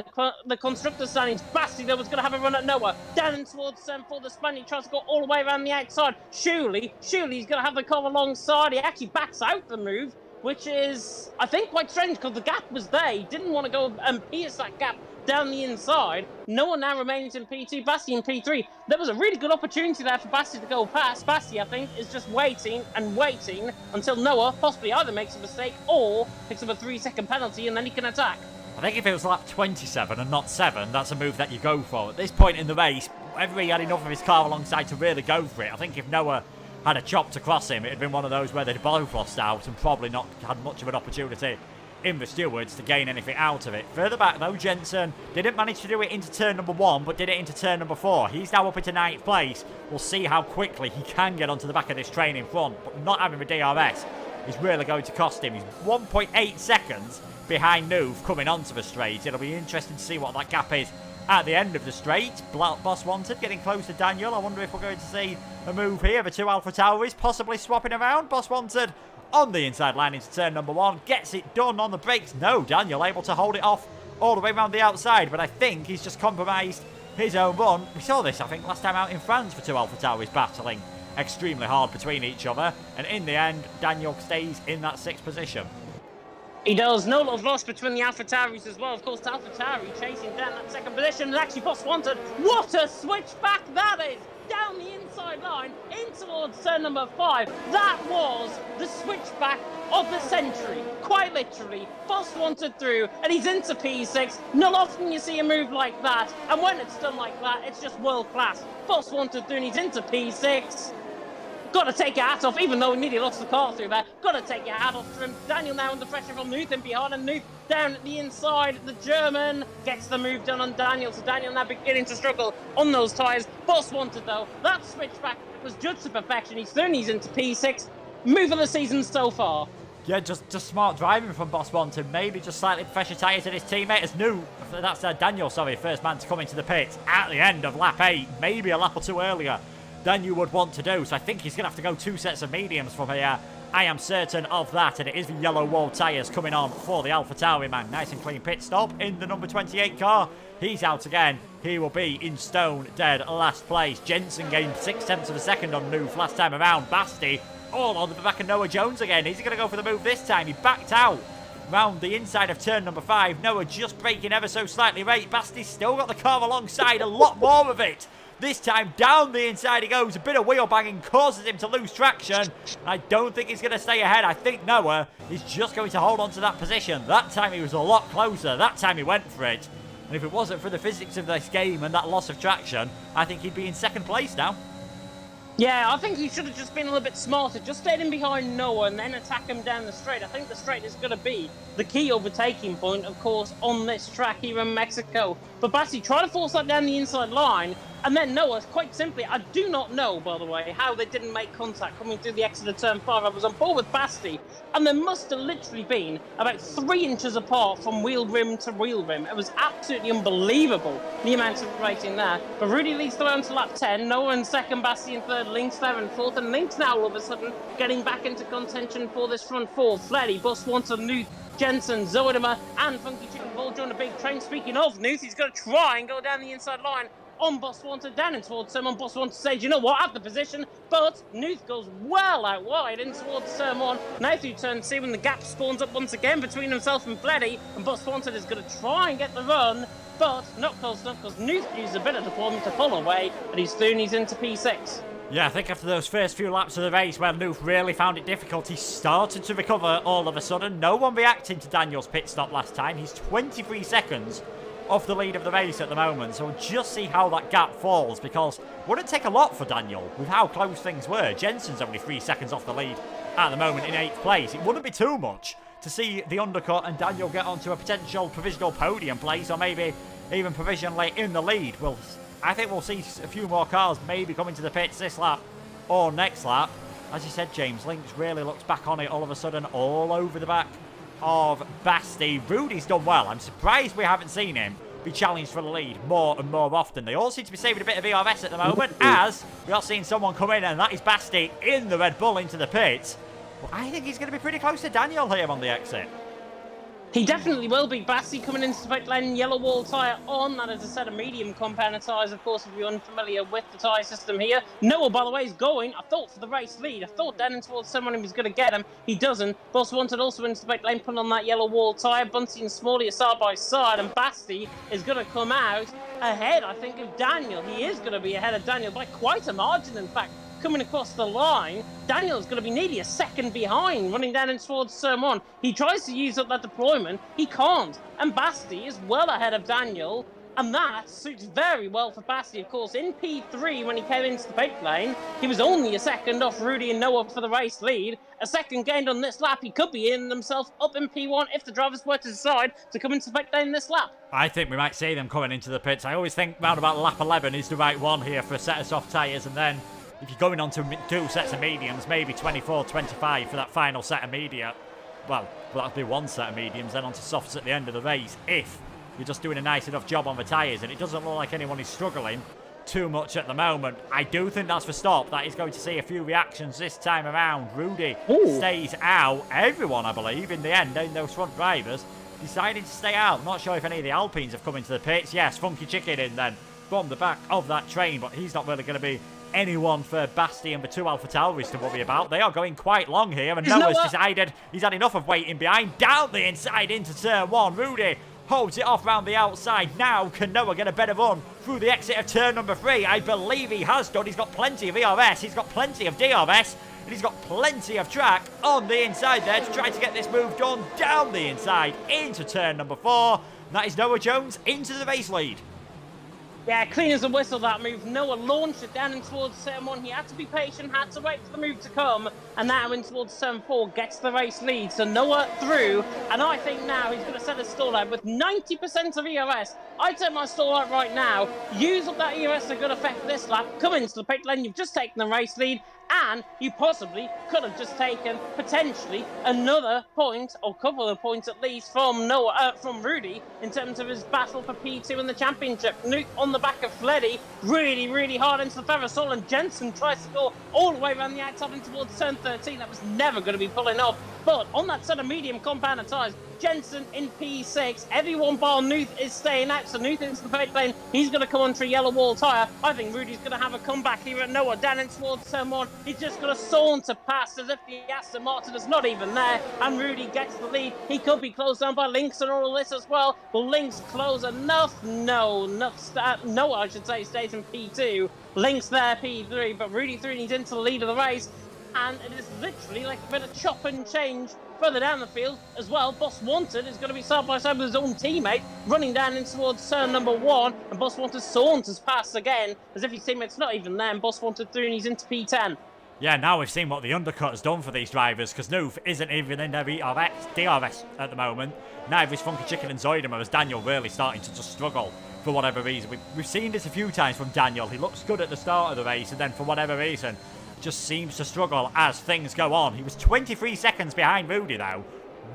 the constructor standings. Basti, though, was going to have a run at Noah. Down in towards for the Spaniard, tries to go all the way around the outside. Surely he's going to have the car alongside. He actually backs out the move, which is, I think, quite strange because the gap was there. He didn't want to go and pierce that gap down the inside. Noah now remains in P2, Basti in P3. There was a really good opportunity there for Basti to go past. Basti, I think, is just waiting and waiting until Noah possibly either makes a mistake or picks up a 3-second penalty and then he can attack. I think if it was lap 27 and not 7, that's a move that you go for. At this point in the race, whether he had enough of his car alongside to really go for it. I think if Noah had a chop to cross him, it'd been one of those where they'd both lost out and probably not had much of an opportunity in the stewards to gain anything out of it. Further back though, Jensen didn't manage to do it into turn number 1, but did it into turn number 4. He's now up into 9th place. We'll see how quickly he can get onto the back of this train in front, but not having the DRS is really going to cost him. He's 1.8 seconds behind Nuve coming onto the straight. It'll be interesting to see what that gap is at the end of the straight. Boss Wanted getting close to Daniel. I wonder if we're going to see a move here. The two Alpha Tauris possibly swapping around. Boss Wanted on the inside line into turn number 1. Gets it done on the brakes. No, Daniel able to hold it off all the way around the outside, but I think he's just compromised his own run. We saw this, I think, last time out in France for two Alpha Tauris battling extremely hard between each other, and in the end, Daniel stays in that 6th position. He does. No love lost between the Alpha Tauris as well. Of course, Alpha Tauri chasing down that 2nd position, and actually Boss Wanted. What a switchback that is! Down the inside line, in towards turn number 5. That was the switchback of the century. Quite literally. Boss Wanted through, and he's into P6. Not often you see a move like that, and when it's done like that, it's just world class. Boss Wanted through, and he's into P6. Got to take your hat off, even though he nearly lost the car through there. Got to take your hat off to him. Daniel now under pressure from Nuth in behind, and Nuth down at the inside. The German gets the move done on Daniel, so Daniel now beginning to struggle on those tyres. Boss Wanted, though, that switchback was judged to perfection. He's through, he's into P6. Move of the season so far. Yeah, just smart driving from Boss Wanted. Maybe just slightly fresher tyres than his teammate. As that's Daniel, sorry, first man to come into the pits at the end of lap 8. Maybe a lap or two earlier than you would want to do. So I think he's going to have to go 2 sets of mediums from here. I am certain of that. And it is the yellow wall tyres coming on for the Alpha Tauri man. Nice and clean pit stop in the number 28 car. He's out again. He will be in stone dead last place. Jensen gained 6/10 of a second on Nuve last time around. Basti all on the back of Noah Jones again. Is he going to go for the move this time? He backed out round the inside of turn number 5. Noah just braking ever so slightly right. Basti's still got the car alongside. A lot more of it. This time down the inside he goes. A bit of wheel banging causes him to lose traction. I don't think he's going to stay ahead. I think Noah is just going to hold on to that position. That time he was a lot closer. That time he went for it. And if it wasn't for the physics of this game and that loss of traction, I think he'd be in 2nd place now. Yeah, I think he should have just been a little bit smarter. Just stayed in behind Noah and then attack him down the straight. I think the straight is going to be the key overtaking point, of course, on this track here in Mexico. But Basti tried to force that down the inside line, and then Noah, quite simply, I do not know, by the way, how they didn't make contact coming through the exit of turn 5. I was on board with Basti, and there must have literally been about 3 inches apart from wheel rim to wheel rim. It was absolutely unbelievable, the amount of racing there. But Rudy leads the way on to lap 10. Noah in 2nd, Basti in 3rd, Link's there in 4th, and Link's now all of a sudden getting back into contention for this front 4. Fleddy, Bus Wanted, Nuth, Jensen, Zoidema, and Funky Chicken Ball join a big train. Speaking of Nuth, he's going to try and go down the inside line on Boss Wanted, down in towards someone. Boss Wanted says, you know what, at the position, but Nuth goes well out wide in towards turn 1. Now through turn 2, when the gap spawns up once again between himself and Fleddy, and Boss Wanted is going to try and get the run, but not close enough because Nuth used a bit of deployment to pull away, and he's through and he's into P6. Yeah, I think after those first few laps of the race where Nuve really found it difficult, he started to recover all of a sudden. No one reacting to Daniel's pit stop last time. He's 23 seconds off the lead of the race at the moment, so we'll just see how that gap falls, because it wouldn't take a lot for Daniel with how close things were. Jensen's only 3 seconds off the lead at the moment in 8th place. It wouldn't be too much to see the undercut and Daniel get onto a potential provisional podium place, or maybe even provisionally in the lead. I think we'll see a few more cars maybe coming to the pits this lap or next lap. As you said, James, Links really looks back on it all of a sudden, all over the back of Basti. Rudy's done well. I'm surprised we haven't seen him be challenged for the lead more and more often. They all seem to be saving a bit of ERS at the moment, as we are seeing someone come in, and that is Basti in the Red Bull into the pits. Well, I think he's going to be pretty close to Daniel here on the exit. He definitely will be. Basti coming into the pit lane, yellow wall tyre on. That is a set of medium compound tyres, of course, if you're unfamiliar with the tyre system here. Noah, by the way, is going, I thought, for the race lead. I thought down in towards someone who was going to get him. He doesn't. Boss Wanted also into the pit lane, putting on that yellow wall tyre. Bunty and Smalley are side by side, and Basti is going to come out ahead, I think, of Daniel. He is going to be ahead of Daniel by quite a margin, in fact. Coming across the line, Daniel's going to be nearly a second behind, running down in towards turn 1. He tries to use up that deployment, he can't, and Basti is well ahead of Daniel And that suits very well for Basti. Of course, in P3, when he came into the pit lane, he was only a second off Rudy and Noah for the race lead. A second gained on this lap, he could be in himself up in P1 if the drivers were to decide to come into the pit lane this lap. I think we might see them coming into the pits. I always think round about lap 11 is the right one here for a set of soft tyres, and then if you're going on to 2 sets of mediums, maybe 24, 25 for that final set of media. Well, that'll be 1 set of mediums, then onto softs at the end of the race, if you're just doing a nice enough job on the tyres, and it doesn't look like anyone is struggling too much at the moment. I do think that's for stop. That is going to see a few reactions this time around. Rudy stays out. Everyone, I believe, in the end, in those front drivers, decided to stay out. Not sure if any of the Alpines have come into the pits. Yes, Funky Chicken in then from the back of that train, but he's not really going to be anyone for Basti and the 2 Alpha Tauris to worry about. They are going quite long here, and Noah's decided he's had enough of waiting behind. Down the inside into turn 1. Rudy holds it off round the outside. Now, can Noah get a better run through the exit of turn number 3? I believe he has done. He's got plenty of ERS. He's got plenty of DRS. And he's got plenty of track on the inside there to try to get this move done down the inside into turn number 4. And that is Noah Jones into the race lead. Yeah, clean as a whistle, that move. Noah launched it down in towards turn 1. He had to be patient, had to wait for the move to come. And now in towards turn 4, gets the race lead. So Noah through. And I think now he's going to set a stall out with 90% of ERS. I'd set my stall out right now. Use up that ERS to good effect this lap. Come into the pit lane. You've just taken the race lead. And you possibly could have just taken potentially another point, or couple of points at least, from from Rudy in terms of his battle for P2 in the championship. Nuke on the back of Fleddy, really, really hard into the Ferrosol, and Jensen tries to go all the way around the outside and towards turn 13. That was never going to be pulling off. But on that set of medium compounder tyres, Jensen in P6, everyone bar Nuth is staying out, so Nuth into the pit lane. He's going to come onto a yellow wall tyre. I think Rudy's going to have a comeback here at Noah, down in towards turn 1. He's just going to saunter past as if the Aston Martin is not even there, and Rudy gets the lead. He could be closed down by Lynx and all of this as well. Will Lynx close enough? Noah, I should say, stays in P2. Lynx there, P3, but Rudy 3 needs into the lead of the race. And it is literally like a bit of chop and change further down the field as well. Boss Wanted is going to be side by side with his own teammate, running down in towards turn number 1. And Boss Wanted saunters past again, as if his teammate's not even there. And Boss Wanted through, and he's into P10. Yeah, now we've seen what the undercut has done for these drivers, because Noof isn't even in their DRS at the moment. Neither is Funky Chicken and Zoidema, as Daniel really starting to just struggle for whatever reason. We've seen this a few times from Daniel. He looks good at the start of the race, and then for whatever reason just seems to struggle as things go on. He was 23 seconds behind Rudy, though,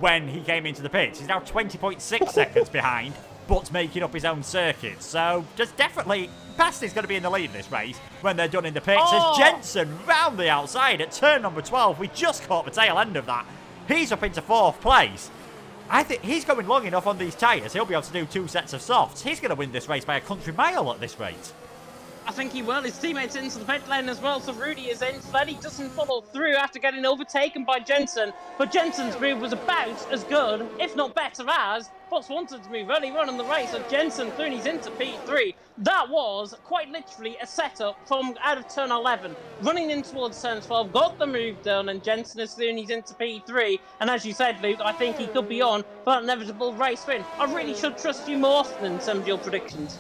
when he came into the pits. He's now 20.6 seconds behind, but making up his own circuit. So, there's definitely... Basti's going to be in the lead in this race when they're done in the pits. As Jensen round the outside at turn number 12. We just caught the tail end of that. He's up into 4th place. I think he's going long enough on these tyres. He'll be able to do 2 sets of softs. He's going to win this race by a country mile at this rate. I think he will. His teammates into the pit lane as well, so Rudy is in. Fleddy doesn't follow through after getting overtaken by Jensen, but Jensen's move was about as good, if not better, as Boss Wanted to move early on in the race, so Jensen through and he's into P3. That was quite literally a setup from out of turn 11, running in towards turn 12, got the move done, and Jensen is through and he's into P3. And as you said, Luke, I think he could be on for that inevitable race win. I really should trust you more often in some of your predictions.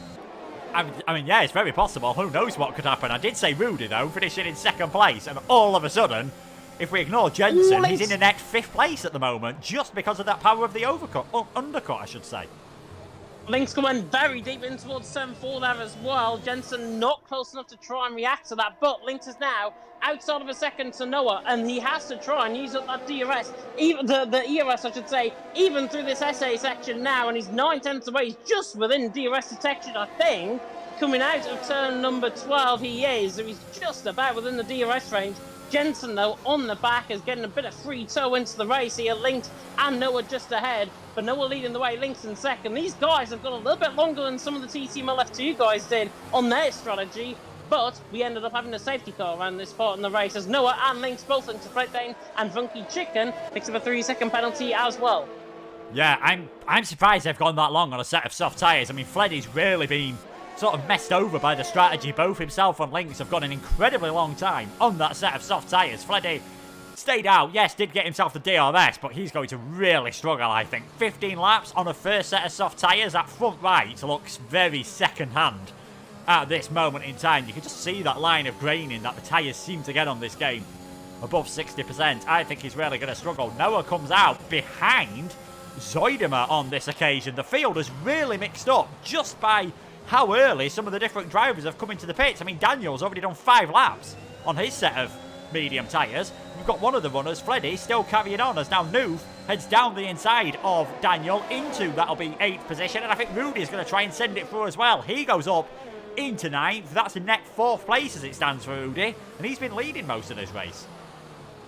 I mean, yeah, it's very possible. Who knows what could happen? I did say Rudy, though, finishing in 2nd place. And all of a sudden, if we ignore Jensen, he's in the next 5th place at the moment, just because of that power of the undercut, I should say. Lynx went very deep in towards turn 4 there as well. Jensen not close enough to try and react to that, but Lynx is now outside of a second to Noah, and he has to try and use up that DRS, even the ERS, I should say, even through this SA section now, and he's 9/10 away. He's just within DRS detection, I think. Coming out of turn number 12, he is, so he's just about within the DRS range. Jensen, though, on the back is getting a bit of free toe into the race here. Lynx and Noah just ahead, but Noah leading the way, Lynx in second. These guys have got a little bit longer than some of the TTML F2 guys did on their strategy, but we ended up having a safety car around this part in the race as Noah and Lynx both into pit lane, and Funky Chicken picks up a 3-second penalty as well. Yeah, I'm surprised they've gone that long on a set of soft tyres. I mean, Fleddy's really been sort of messed over by the strategy. Both himself and Lynx have gone an incredibly long time on that set of soft tyres. Fleddy stayed out, yes, did get himself the DRS, but he's going to really struggle, I think. 15 laps on a first set of soft tyres. That front right looks very second-hand at this moment in time. You can just see that line of graining that the tyres seem to get on this game. Above 60%. I think he's really going to struggle. Noah comes out behind Zoidema on this occasion. The field is really mixed up just by how early some of the different drivers have come into the pits. I mean, Daniel's already done 5 laps on his set of medium tyres. We've got one of the runners, Fleddy, still carrying on as now Noof heads down the inside of Daniel into, that'll be 8th position, and I think Rudy's going to try and send it through as well. He goes up into 9th. That's a net 4th place as it stands for Rudy, and he's been leading most of this race.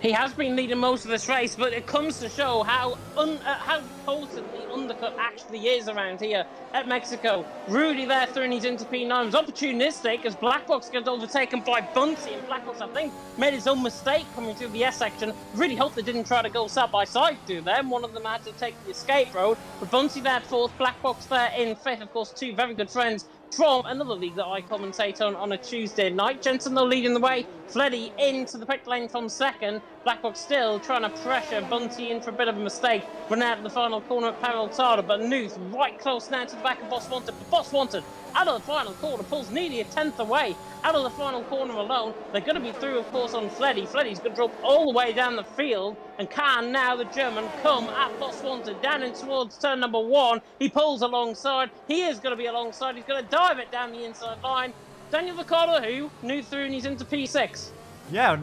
He has been leading most of this race, but it comes to show how potently undercut actually is around here at Mexico. Rudy there throwing his into P9 was opportunistic as Blackbox gets overtaken by Bunty, and Blackbox, I think, made his own mistake coming through the S section. Really hope they didn't try to go side by side through them. One of them had to take the escape road, but Bunty there 4th, Blackbox there in 5th. Of course, 2 very good friends from another league that I commentate on a Tuesday night. Jensen though leading the way. Fleddy into the pit lane from 2nd. Blackbox still trying to pressure Bunty in for a bit of a mistake. Run out of the final corner at Peraltada, but Nuth right close now to the back of Boss Wanted. But Boss Wanted out of the final corner pulls nearly a 10th away. Out of the final corner alone. They're going to be through, of course, on Fleddy. Fleddy's going to drop all the way down the field. And can now the German come at Boss Wanted down in towards turn number 1. He pulls alongside. He is going to be alongside. He's going to dive it down the inside line. Daniel Ricardo, who knew through and he's into P6. Yeah,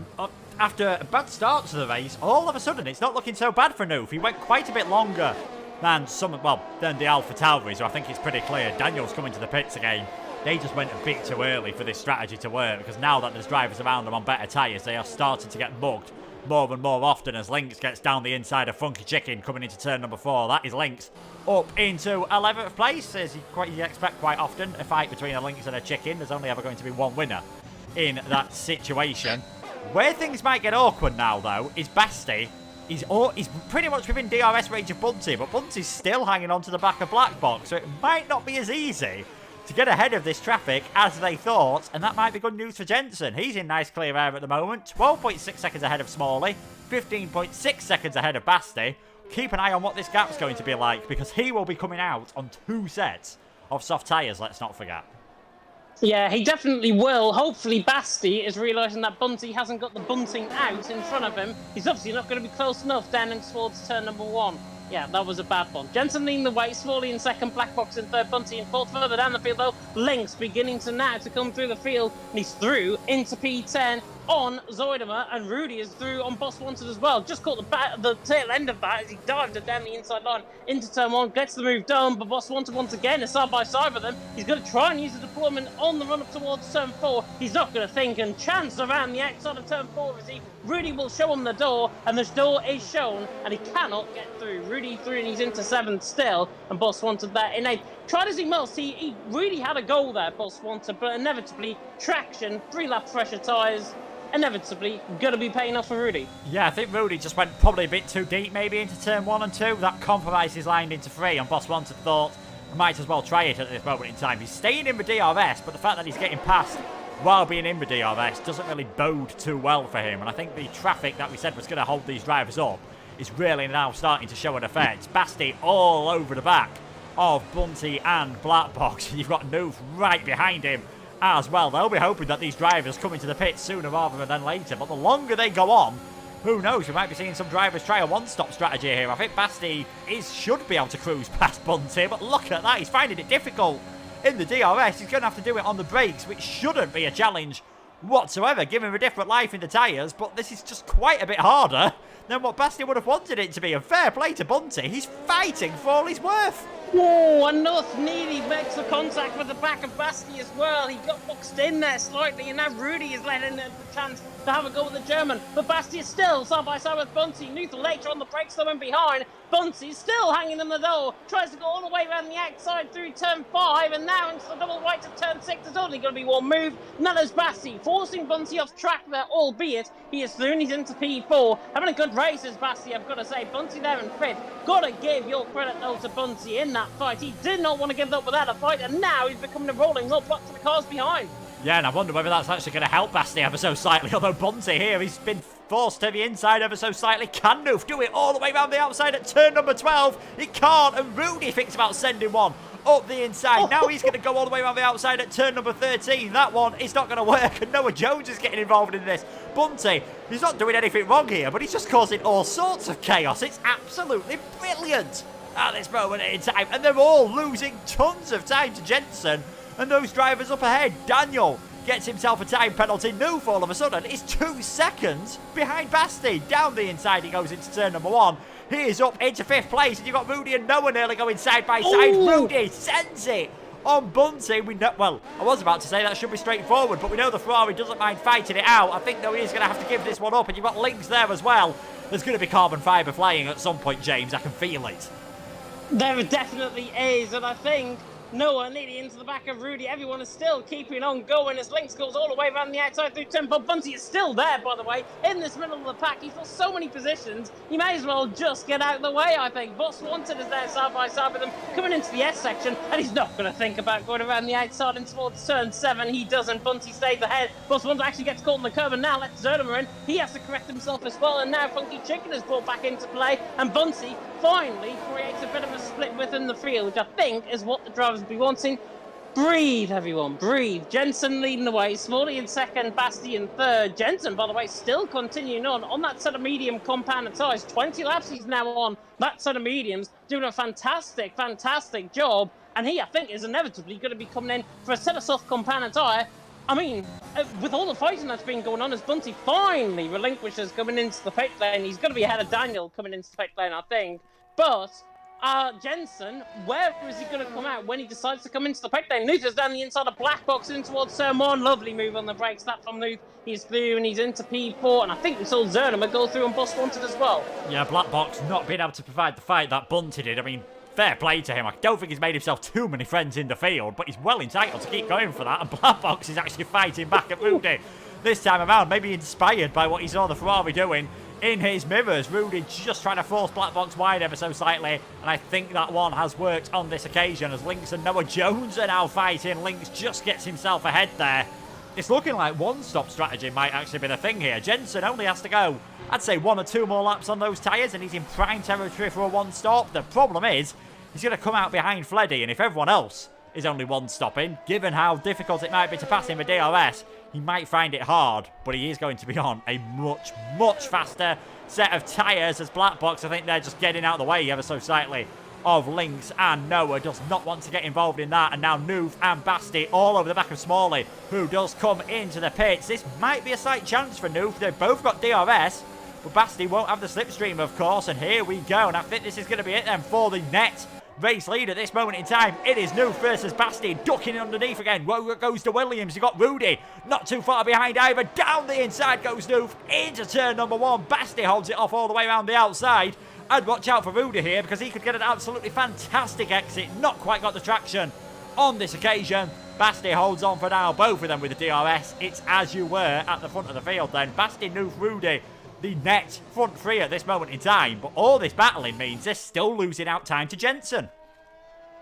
after a bad start to the race, all of a sudden it's not looking so bad for Noof. He went quite a bit longer than than the Alpha Tauri, so I think it's pretty clear. Daniel's coming to the pits again. They just went a bit too early for this strategy to work, because now that there's drivers around them on better tyres, they are starting to get mugged more and more often as Lynx gets down the inside of Funky Chicken coming into turn number 4. That is Lynx up into 11th place, as you expect quite often. A fight between a Lynx and a Chicken. There's only ever going to be one winner in that situation. Where things might get awkward now, though, is Basti. He's pretty much within DRS range of Bunty, but Bunty's still hanging on to the back of Blackbox, so it might not be as easy to get ahead of this traffic as they thought, and that might be good news for Jensen. He's in nice clear air at the moment, 12.6 seconds ahead of Smalley, 15.6 seconds ahead of Basti. Keep an eye on what this gap's going to be like, because he will be coming out on 2 sets of soft tyres, let's not forget. Yeah, he definitely will. Hopefully Basti is realising that Bunty hasn't got the bunting out in front of him. He's obviously not going to be close enough down in towards turn number 1. Yeah, that was a bad one. Jensen leading the way, Smalley in 2nd, Blackbox in 3rd, Bunty in 4th. Further down the field though, Lynx beginning to now to come through the field, and he's through into P10 on Zoidema, and Rudy is through on Boss Wanted as well. Just caught the tail end of that as he dived it down the inside line into turn 1, gets the move done, but Boss Wanted once again is side by side with him. He's going to try and use the deployment on the run up towards turn 4. He's not going to think and chance around the outside of turn 4, is he? Rudy will show him the door, and the door is shown, and he cannot get through. Rudy through, and he's into 7th still, and Boss Wanted there in 8th. Tried as he must, he really had a goal there, Boss Wanted, but inevitably, traction, 3-lap pressure tyres, inevitably going to be paying off for Rudy. Yeah, I think Rudy just went probably a bit too deep maybe into turn 1 and 2. That compromise is lined into 3, and Boss Wanted thought, I might as well try it at this moment in time. He's staying in the DRS, but the fact that he's getting past while being in the DRS doesn't really bode too well for him, and I think the traffic that we said was going to hold these drivers up is really now starting to show an effect. Basti all over the back of Bunty and Blackbox. You've got Noof right behind him as well. They'll be hoping that these drivers come into the pits sooner rather than later, but the longer they go on, who knows, we might be seeing some drivers try a one-stop strategy here. I think Basti should be able to cruise past Bunty, but look at that, he's finding it difficult in the DRS. He's going to have to do it on the brakes, which shouldn't be a challenge whatsoever, given a different life in the tyres, but this is just quite a bit harder than what Basti would have wanted it to be. And fair play to Bunty, he's fighting for all he's worth. Oh, and North nearly makes the contact with the back of Basti as well. He got boxed in there slightly, and now Rudy is letting the chance to have a go with the German. But Basti is still side by side with Bunty. Nuth later on the brakes, though, in behind. Bunty still hanging in the door, tries to go all the way around the outside through turn 5, and now into the double right to turn 6. There's only going to be one move, and that is Basti, forcing Bunty off track there, albeit he is through and he's into P4. Having a good race is Basti, I've got to say. Bunty there in 5th. Got to give your credit, though, to Bunty in that fight. He did not want to give up without a fight, and now he's becoming a rolling roadblock to the cars behind. Yeah, and I wonder whether that's actually going to help Basti ever so slightly, although Bunty here, he's been forced to the inside ever so slightly. Can Noof do it all the way around the outside at turn number 12? He can't, and Rudy thinks about sending one up the inside. Now he's going to go all the way around the outside at turn number 13. That one is not going to work, and Noah Jones is getting involved in this. Bunty, he's not doing anything wrong here, but he's just causing all sorts of chaos. It's absolutely brilliant at this moment in time, and they're all losing tons of time to Jensen, and those drivers up ahead. Daniel gets himself a time penalty. Noof all of a sudden is 2 seconds behind Basti. Down the inside he goes into turn number 1. He is up into 5th place, and you've got Rudy and Noah nearly going side by side. Ooh. Rudy sends it on Bunty. We know, well, I was about to say that should be straightforward, but we know the Ferrari doesn't mind fighting it out. I think though he is going to have to give this one up, and you've got Links there as well. There's going to be carbon fibre flying at some point, James. I can feel it. There definitely is, and I think Noah nearly into the back of Rudy. Everyone is still keeping on going as Lynx goes all the way around the outside through Tempo. Bunty is still there, by the way, in this middle of the pack. He's lost so many positions, he may as well just get out of the way, I think. Boss Wanted is there side by side with him, coming into the S section, and he's not going to think about going around the outside and towards turn 7. He doesn't. Bunty stays ahead. Boss Wanted actually gets caught on the curb, and now lets Zerdimer in. He has to correct himself as well, and now Funky Chicken is brought back into play, and Bunty finally creates a bit of a split within the field, which I think is what the drivers will be wanting. Breathe, everyone, breathe. Jensen leading the way, Smalley in second, Basti in third. Jensen, by the way, still continuing on that set of medium compound tyres. 20 laps he's now on that set of mediums, doing a fantastic job. And he, I think, is inevitably going to be coming in for a set of soft compound tyre. I mean, with all the fighting that's been going on, as Bunty finally relinquishes coming into the pit lane, he's going to be ahead of Daniel coming into the pit lane, I think. But Jensen, where is he going to come out when he decides to come into the pit lane? Nuth is down the inside of Black Box in towards turn 1. Lovely move on the brakes. That from Nuth. He's through and he's into P4. And I think we saw Zernimer go through and Boss Wanted as well. Yeah, Black Box not being able to provide the fight that Bunty did. I mean, fair play to him. I don't think he's made himself too many friends in the field, but he's well entitled to keep going for that. And Black Box is actually fighting back at Rudy this time around. Maybe inspired by what he saw the Ferrari doing in his mirrors. Rudy just trying to force Black Box wide ever so slightly, and I think that one has worked on this occasion as Lynx and Noah Jones are now fighting. Lynx just gets himself ahead there. It's looking like one-stop strategy might actually be the thing here. Jensen only has to go, I'd say, 1 or 2 more laps on those tyres, and he's in prime territory for a one-stop. The problem is, he's going to come out behind Fleddy, and if everyone else is only one-stopping, given how difficult it might be to pass him with DRS, he might find it hard, but he is going to be on a much faster set of tyres as Black Box. I think they're just getting out of the way ever so slightly of Lynx, and Noah does not want to get involved in that. And now Noof and Basti all over the back of Smalley, who does come into the pits. This might be a slight chance for Noof. They've both got DRS, but Basti won't have the slipstream, of course, and here we go. And I think this is going to be it then for the net race lead at this moment in time. It is Noof versus Basti, ducking underneath again. Whoa, goes to Williams. You got Rudy not too far behind either. Down the inside goes Noof into turn number 1. Basti holds it off all the way around the outside. I'd watch out for Rudy here because he could get an absolutely fantastic exit. Not quite got the traction on this occasion. Basti holds on for now, both of them with the DRS. It's as you were at the front of the field then. Basti, Noof, Rudy, the net front 3 at this moment in time. But all this battling means they're still losing out time to Jensen.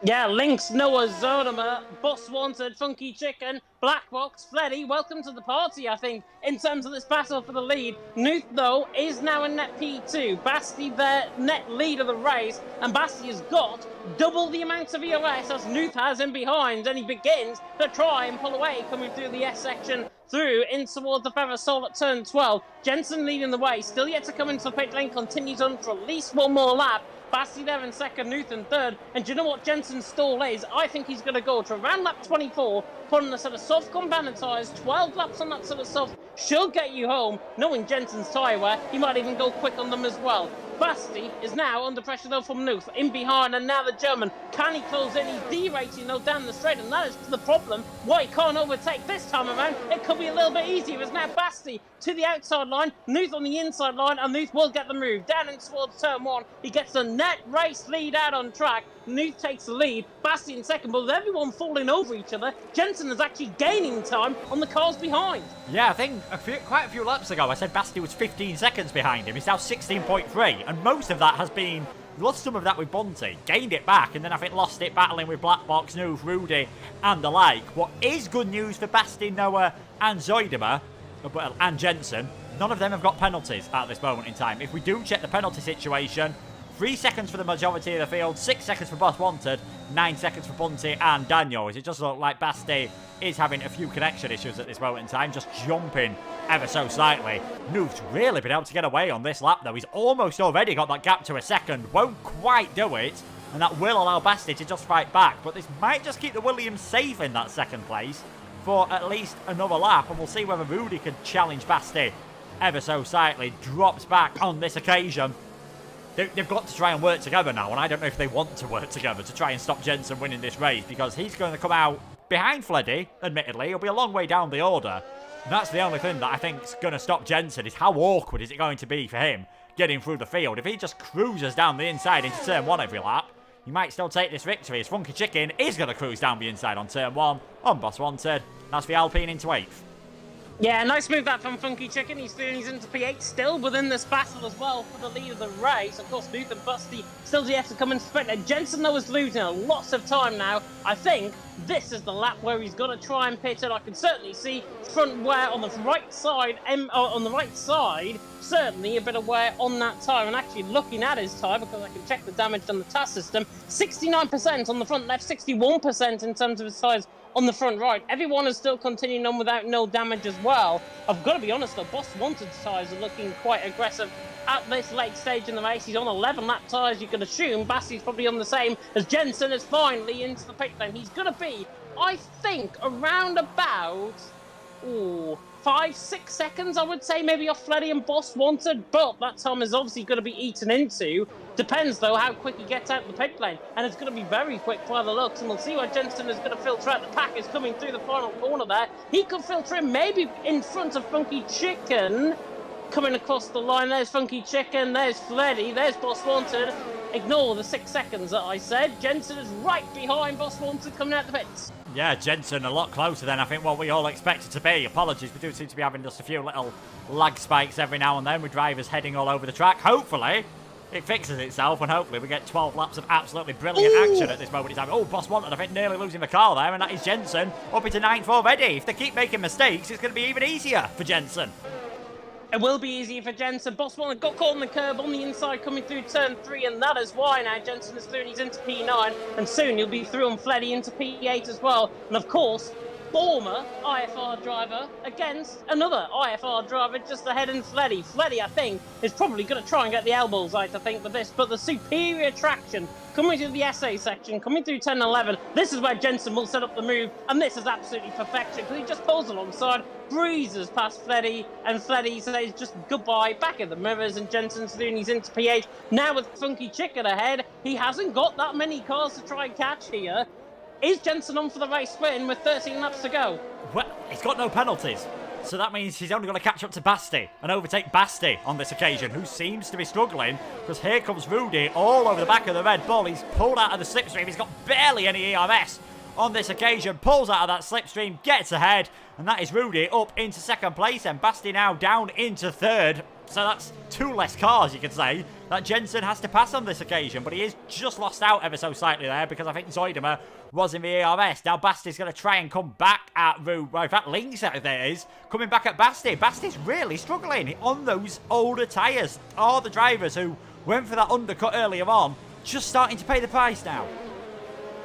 Yeah, Lynx, Noah, Zodimer, Boss Wanted, Funky Chicken, Black Box, Fleddy, welcome to the party, I think, in terms of this battle for the lead. Nuth, though, is now in net P2. Basti, their net lead of the race, and Basti has got double the amount of EOS as Nuth has in behind, and he begins to try and pull away, coming through the S section, through in towards the Feather Soul at turn 12. Jensen leading the way, still yet to come into the pit lane, continues on for at least 1 more lap. Basti there in second, Nuth in third. And do you know what Jensen's stall is? I think he's going to go to around lap 24, put on a set of soft compound tyres. 12 laps on that set of soft should get you home. Knowing Jensen's tyre wear, he might even go quick on them as well. Basti is now under pressure though from Nuth, in behind, and now the German. Can he close in? He's derating though down the straight, and that is the problem. Why he can't overtake this time around, it could be a little bit easier. It's now Basti to the outside line, Nuth on the inside line, and Nuth will get the move. Down in towards turn 1, he gets the net race lead out on track. Nuth takes the lead, Basti in second, but with everyone falling over each other, Jensen is actually gaining time on the cars behind. Yeah, I think quite a few laps ago I said Basti was 15 seconds behind him. He's now 16.3, and most of that has been, lost some of that with Bunty, gained it back, and then I think lost it battling with Black Box, Noof, Rudy, and the like. What is good news for Basti, Noah, and Zoidema, and Jensen, none of them have got penalties at this moment in time. If we do check the penalty situation, 3 seconds for the majority of the field, 6 seconds for Boss Wanted, 9 seconds for Bunty and Daniel. It just looks like Basti is having a few connection issues at this moment in time, just jumping ever so slightly. Noof's really been able to get away on this lap, though. He's almost already got that gap to a second. Won't quite do it, and that will allow Basti to just fight back. But this might just keep the Williams safe in that second place for at least another lap, and we'll see whether Rudy can challenge Basti ever so slightly. Drops back on this occasion. They've got to try and work together now, and I don't know if they want to work together to try and stop Jensen winning this race, because he's going to come out behind Fleddy, admittedly. He'll be a long way down the order. That's the only thing that I think is going to stop Jensen, is how awkward is it going to be for him getting through the field. If he just cruises down the inside into turn 1 every lap, he might still take this victory, as Funky Chicken is going to cruise down the inside on turn 1 on Boss Wanted. That's the Alpine into 8th. Yeah, nice move that from Funky Chicken. He's into P8, still within this battle as well for the lead of the race. Of course, Nuth and Busty still yet to come in sprint. And Jensen, though, is losing lots of time now. I think this is the lap where he's got to try and pit it. I can certainly see front wear on the right side, certainly a bit of wear on that tyre. And actually looking at his tyre, because I can check the damage on the TAS system, 69% on the front left, 61% in terms of his tyres on the front right. Everyone is still continuing on without no damage as well. I've got to be honest though, Boss Wanted tyres are looking quite aggressive at this late stage in the race. He's on 11 lap tyres, you can assume. Basti's probably on the same, as Jensen is finally into the pit lane. He's going to be, I think, around about 5-6 seconds, I would say, maybe off Fleddy and Boss Wanted, but that time is obviously going to be eaten into. Depends, though, how quick he gets out the pit lane, and it's going to be very quick by the looks, and we'll see where Jensen is going to filter out. The pack is coming through the final corner there. He could filter in maybe in front of Funky Chicken, coming across the line. There's Funky Chicken, there's Fleddy, there's Boss Wanted. Ignore the 6 seconds that I said. Jensen is right behind Boss Wanted coming out the pits. Yeah, Jensen a lot closer than I think what we all expected to be. Apologies, we do seem to be having just a few little lag spikes every now and then with drivers heading all over the track. Hopefully, it fixes itself, and hopefully we get 12 laps of absolutely brilliant action at this moment in time. Oh, Boss Wanted, I think, nearly losing the car there, and that is Jensen up into 9th already. If they keep making mistakes, it's going to be even easier for Jensen. It will be easier for Jensen. Boss Wanted got caught on the curb on the inside coming through turn 3, and that is why now Jensen is through and he's into P9, and soon he'll be through on Fleddy into P8 as well. And of course, former IFR driver against another IFR driver just ahead in Fleddy. Fleddy, I think, is probably going to try and get the elbows out, I think, with this, but the superior traction coming through the SA section, coming through 10 and 11, this is where Jensen will set up the move, and this is absolutely perfection, because he just pulls alongside, breezes past Fleddy, and Fleddy says just goodbye, back in the mirrors, and Jensen's through and he's into P8. Now with Funky Chicken ahead, he hasn't got that many cars to try and catch here. Is Jensen on for the race win with 13 laps to go? Well, he's got no penalties. So that means he's only got to catch up to Basti and overtake Basti on this occasion, who seems to be struggling, because here comes Rudy all over the back of the Red Bull. He's pulled out of the slipstream. He's got barely any ERS on this occasion. Pulls out of that slipstream, gets ahead, and that is Rudy up into 2nd place, and Basti now down into 3rd. So that's 2 less cars, you could say, that Jensen has to pass on this occasion. But he is just lost out ever so slightly there, because I think Zoidema was in the ARS. Now Basti's going to try and come back at Rude. Well, in fact, Link's out there is coming back at Basti. Basti's really struggling on those older tyres. All the drivers who went for that undercut earlier on just starting to pay the price now.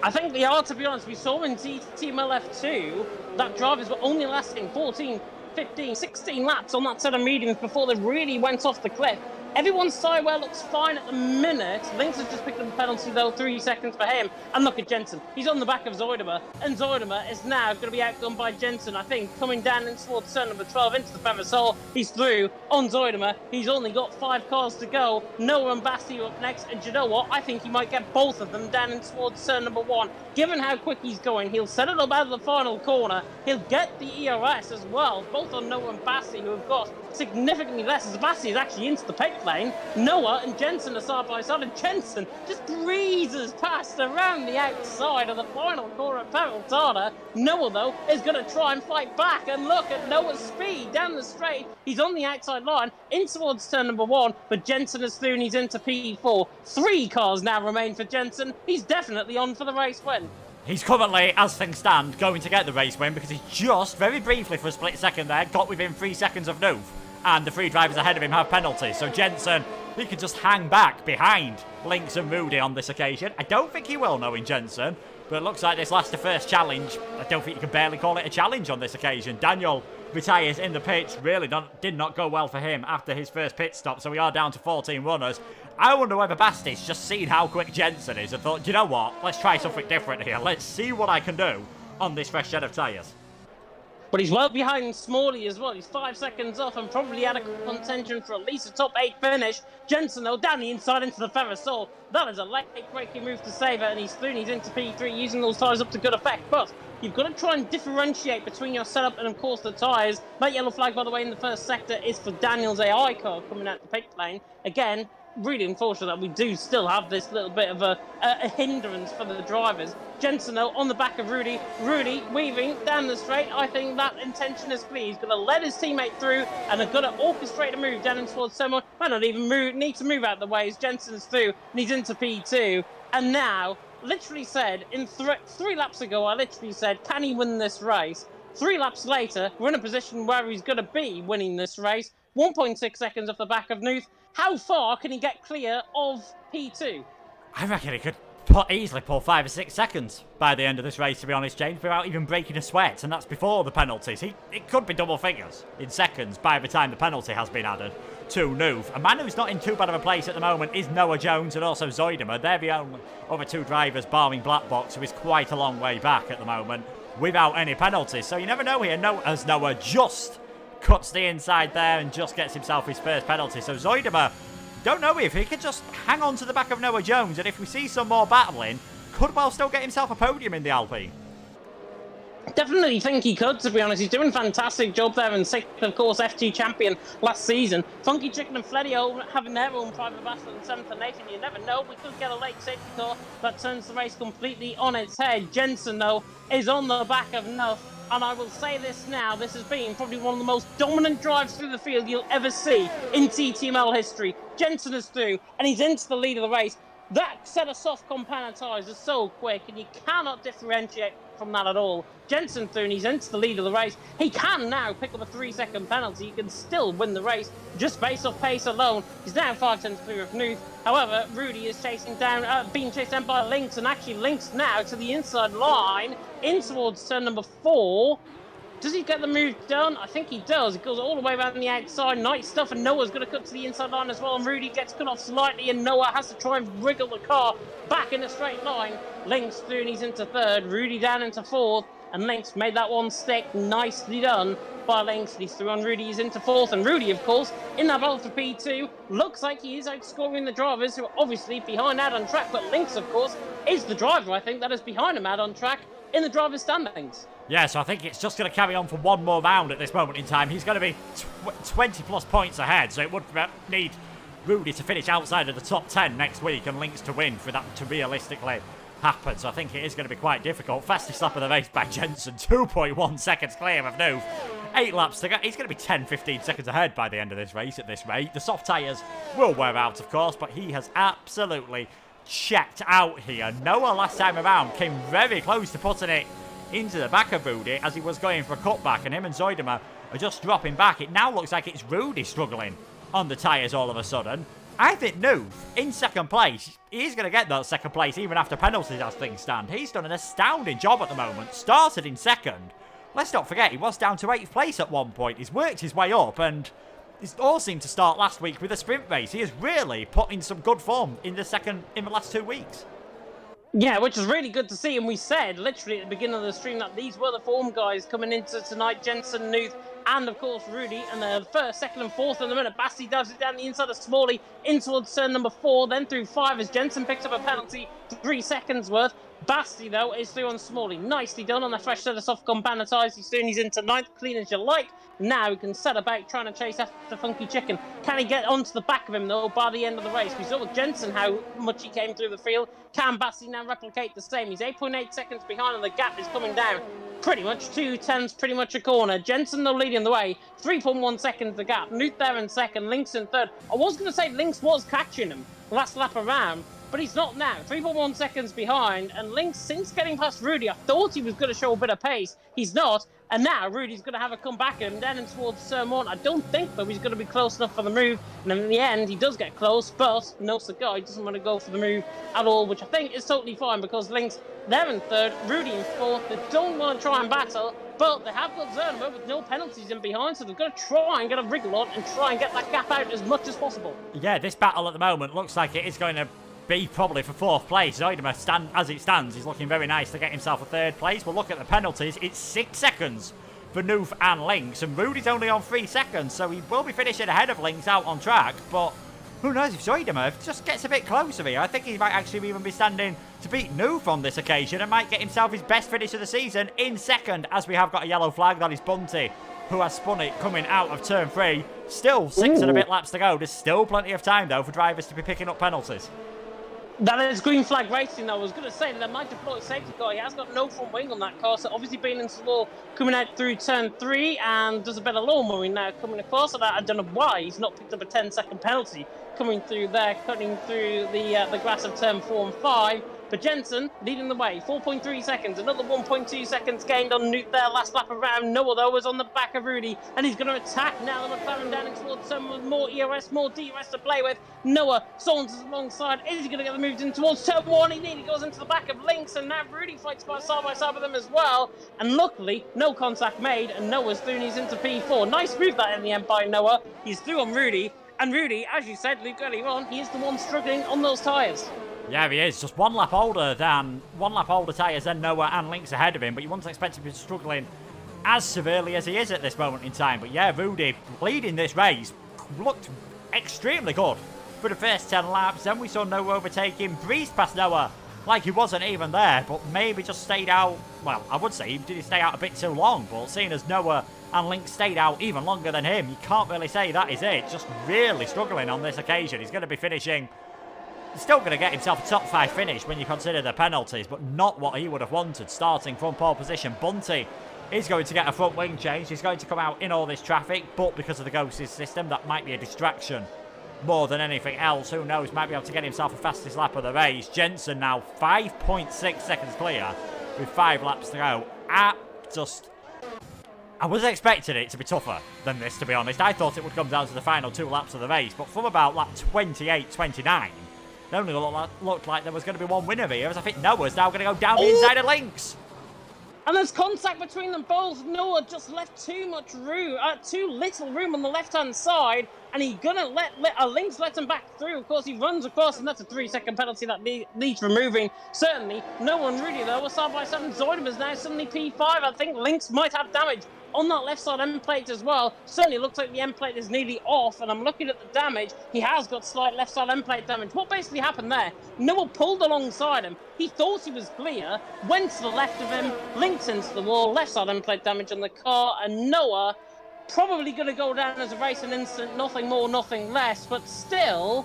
I think they are, to be honest. We saw in TTML F2 that drivers were only lasting 14, 15, 16 laps on that set of mediums before they really went off the cliff. Everyone's tyre wear looks fine at the minute. Lynx has just picked up a penalty, though, 3 seconds for him. And look at Jensen. He's on the back of Zoidema, and Zoidema is now going to be outdone by Jensen, I think, coming down in towards turn number 12 into the Femisol. He's through on Zoidema. He's only got 5 cars to go. Noah and Basti are up next, and you know what? I think he might get both of them down in towards turn number 1. Given how quick he's going, he'll set it up out of the final corner. He'll get the ERS as well, both on Noah and Basti, who have got significantly less, as Basti is actually into the pit lane. Noah and Jensen are side by side, and Jensen just breezes past around the outside of the final corner at Periltana. Noah, though, is going to try and fight back, and look at Noah's speed down the straight. He's on the outside line, in towards turn number 1, but Jensen is through and he's into P4. 3 cars now remain for Jensen. He's definitely on for the race win. He's currently, as things stand, going to get the race win, because he just, very briefly for a split second there, got within 3 seconds of Noof. and the 3 drivers ahead of him have penalties. So Jensen, he can just hang back behind Lynx and Rudy on this occasion. I don't think he will, knowing Jensen, but it looks like this last to first challenge, I don't think you can barely call it a challenge on this occasion. Daniel retires in the pits. Really did not go well for him after his first pit stop, so we are down to 14 runners. I wonder whether Basti's just seen how quick Jensen is and thought, you know what, let's try something different here. Let's see what I can do on this fresh set of tyres. But he's well behind Smalley as well. He's 5 seconds off and probably out of contention for at least a top 8 finish. Jensen, though, down the inside into the Ferrosol. That is a late-breaking move to save it, and he's through and he's into P3, using those tyres up to good effect. But you've got to try and differentiate between your setup and, of course, the tyres. That yellow flag, by the way, in the first sector is for Daniel's AI car coming out the pit lane. Again, really unfortunate that we do still have this little bit of a hindrance for the drivers. Jensen, though, on the back of Rudy. Rudy weaving down the straight. I think that intention is clear. He's going to let his teammate through and have got to orchestrate a move down towards someone. Might not even need to move out of the way as Jensen's through and he's into P2. And now, literally said, in 3 laps ago, I literally said, can he win this race? 3 laps later, we're in a position where he's going to be winning this race. 1.6 seconds off the back of Nuth. How far can he get clear of P2? I reckon he could easily pull 5 or 6 seconds by the end of this race, to be honest, James, without even breaking a sweat, and that's before the penalties. It could be double figures in seconds by the time the penalty has been added to Nuth. A man who's not in too bad of a place at the moment is Noah Jones and also Zoidemer. They're the only other 2 drivers, barring Blackbox, who is quite a long way back at the moment without any penalties. So you never know here, as Noah just cuts the inside there and just gets himself his first penalty. So Zoidemer, don't know if he could just hang on to the back of Noah Jones, and if we see some more battling, could well still get himself a podium in the Alpine. Definitely think he could, to be honest. He's doing a fantastic job there, and 6th, of course, FT champion last season. Funky Chicken and Fledio having their own private battle in 7th and 8th, and you never know, we could get a late safety car that turns the race completely on its head. Jensen, though, is on the back of Nuth. And I will say this now, this has been probably one of the most dominant drives through the field you'll ever see in TTML history. Jensen is through, and he's into the lead of the race. That set of soft compound tyres is so quick, and you cannot differentiate from that at all. Jensen through, and he's into the lead of the race. He can now pick up a 3-second penalty. He can still win the race just based off pace alone. He's now 5 tenths clear of Nuth. However, Rudy is being chased down by Lynx, and actually Lynx now to the inside line, in towards turn number 4. Does he get the move done? I think he does. It goes all the way around the outside. Nice stuff, and Noah's going to cut to the inside line as well, and Rudy gets cut off slightly, and Noah has to try and wriggle the car back in a straight line. Lynx through, and he's into 3rd. Rudy down into 4th, and Lynx made that one stick. Nicely done by Lynx. He's through on Rudy. He's into 4th, and Rudy, of course, in that battle for P2, looks like he is outscoring the drivers who are obviously behind out on track, but Lynx, of course, is the driver, I think, that is behind him out on track in the driver's standings. Yeah, so I think it's just going to carry on for one more round at this moment in time. He's going to be 20 plus points ahead, so it would need Rudy to finish outside of the top 10 next week and Lynx to win for that to realistically happen. So I think it is going to be quite difficult. Fastest lap of the race by Jensen, 2.1 seconds clear of Nuth. 8 laps to go. He's going to be 10-15 seconds ahead by the end of this race at this rate. The soft tyres will wear out, of course, but he has absolutely checked out here. Noah last time around came very close to putting it into the back of Rudy as he was going for a cutback, and him and Zoidemer are just dropping back. It now looks like it's Rudy struggling on the tyres all of a sudden. I think Nuth, in 2nd place, he's going to get that 2nd place even after penalties as things stand. He's done an astounding job at the moment. Started in 2nd. Let's not forget, he was down to 8th place at one point. He's worked his way up, and it all seemed to start last week with a sprint race. He has really put in some good form in the last 2 weeks. Yeah, which is really good to see, and we said literally at the beginning of the stream that these were the form guys coming into tonight. Jensen, Nuth, and of course Rudy, and the 1st, 2nd and 4th in the minute. Basti does it down the inside of Smalley in towards turn number 4, then through 5 as Jensen picks up a penalty, 3 seconds worth. Basti, though, is through on Smalley. Nicely done on the fresh set of soft compound tyres. He's into 9th, clean as you like. Now he can set about trying to chase after Funky Chicken. Can he get onto the back of him, though, by the end of the race? We saw with Jensen how much he came through the field. Can Basti now replicate the same? He's 8.8 seconds behind, and the gap is coming down. Pretty much 2 tenths, pretty much a corner. Jensen, though, leading the way. 3.1 seconds the gap. Nuth there in 2nd, Lynx in 3rd. I was going to say Lynx was catching him last lap around, but he's not now. 3.1 seconds behind, and Lynx, since getting past Rudy, I thought he was going to show a bit of pace. He's not, and now Rudy's going to have a comeback at him down towards turn 1. I don't think, though, he's going to be close enough for the move, and in the end, he does get close, but no cigar, he doesn't want to go for the move at all, which I think is totally fine, because Lynx, they're in third, Rudy in fourth. They don't want to try and battle, but they have got Zerma with no penalties in behind, so they've got to try and get a wriggle on and try and get that gap out as much as possible. Yeah, this battle at the moment looks like it is going to be probably for 4th place. Zoidema, as it stands, is looking very nice to get himself a 3rd place. We'll look at the penalties. It's 6 seconds for Noof and Lynx, and Rudy's only on 3 seconds, so he will be finishing ahead of Lynx out on track, but who knows if Zoidema just gets a bit closer here. I think he might actually even be standing to beat Noof on this occasion and might get himself his best finish of the season in 2nd, as we have got a yellow flag. That is Bunty, who has spun it coming out of turn 3. Still 6 and a bit laps to go. There's still plenty of time, though, for drivers to be picking up penalties. That is green flag racing, though. I was going to say that they might deploy a safety car. He has got no front wing on that car, so obviously being in slow coming out through turn 3 and does a bit of lawn mowing now coming across. And I don't know why he's not picked up a 10-second penalty coming through there, cutting through the grass of turn 4 and 5. But Jensen leading the way, 4.3 seconds, another 1.2 seconds gained on Newt there last lap around. Noah, though, was on the back of Rudy, and he's going to attack now the McLaren down towards turn with more ERS, more DRS to play with. Noah saunters alongside. Is he going to get the moved in towards turn 1? He nearly goes into the back of Lynx, and now Rudy fights by side with them as well. And luckily, no contact made, and Noah's through and he's into P4. Nice move that in the end by Noah. He's through on Rudy, and Rudy, as you said, Luke, earlier on, he is the one struggling on those tyres. Yeah, he is. Just one lap older tyres than Noah and Lynx ahead of him, but you wouldn't expect him to be struggling as severely as he is at this moment in time. But yeah, Rudy leading this race looked extremely good for the first 10 laps. Then we saw Noah overtake him, breezed past Noah like he wasn't even there, but maybe just stayed out. Well, I would say, did he stay out a bit too long? But seeing as Noah and Lynx stayed out even longer than him, you can't really say that is it. Just really struggling on this occasion. He's going to be finishing. He's still going to get himself a top 5 finish when you consider the penalties, but not what he would have wanted starting from pole position. Bunty is going to get a front wing change. He's going to come out in all this traffic, but because of the Ghosted system, that might be a distraction more than anything else. Who knows, might be able to get himself a fastest lap of the race. Jensen now 5.6 seconds clear with 5 laps to go. I was expecting it to be tougher than this, to be honest. I thought it would come down to the final 2 laps of the race, but from about lap 28, 29, it only looked like there was going to be one winner here, as I think Noah's now going to go down the inside of Lynx. And there's contact between them both. Noah just left too little room on the left-hand side, and he's going to let Lynx let him back through. Of course, he runs across, and that's a 3-second penalty that needs removing. Certainly, no one really, though. We're side by side, and Zoidema's now suddenly P5. I think Lynx might have damage on that left side end plate as well. Certainly looks like the end plate is nearly off, and I'm looking at the damage. He has got slight left side end plate damage. What basically happened there? Noah pulled alongside him. He thought he was clear, went to the left of him, linked into the wall, left side end plate damage on the car, and Noah probably going to go down as a racing incident, nothing more, nothing less, but still,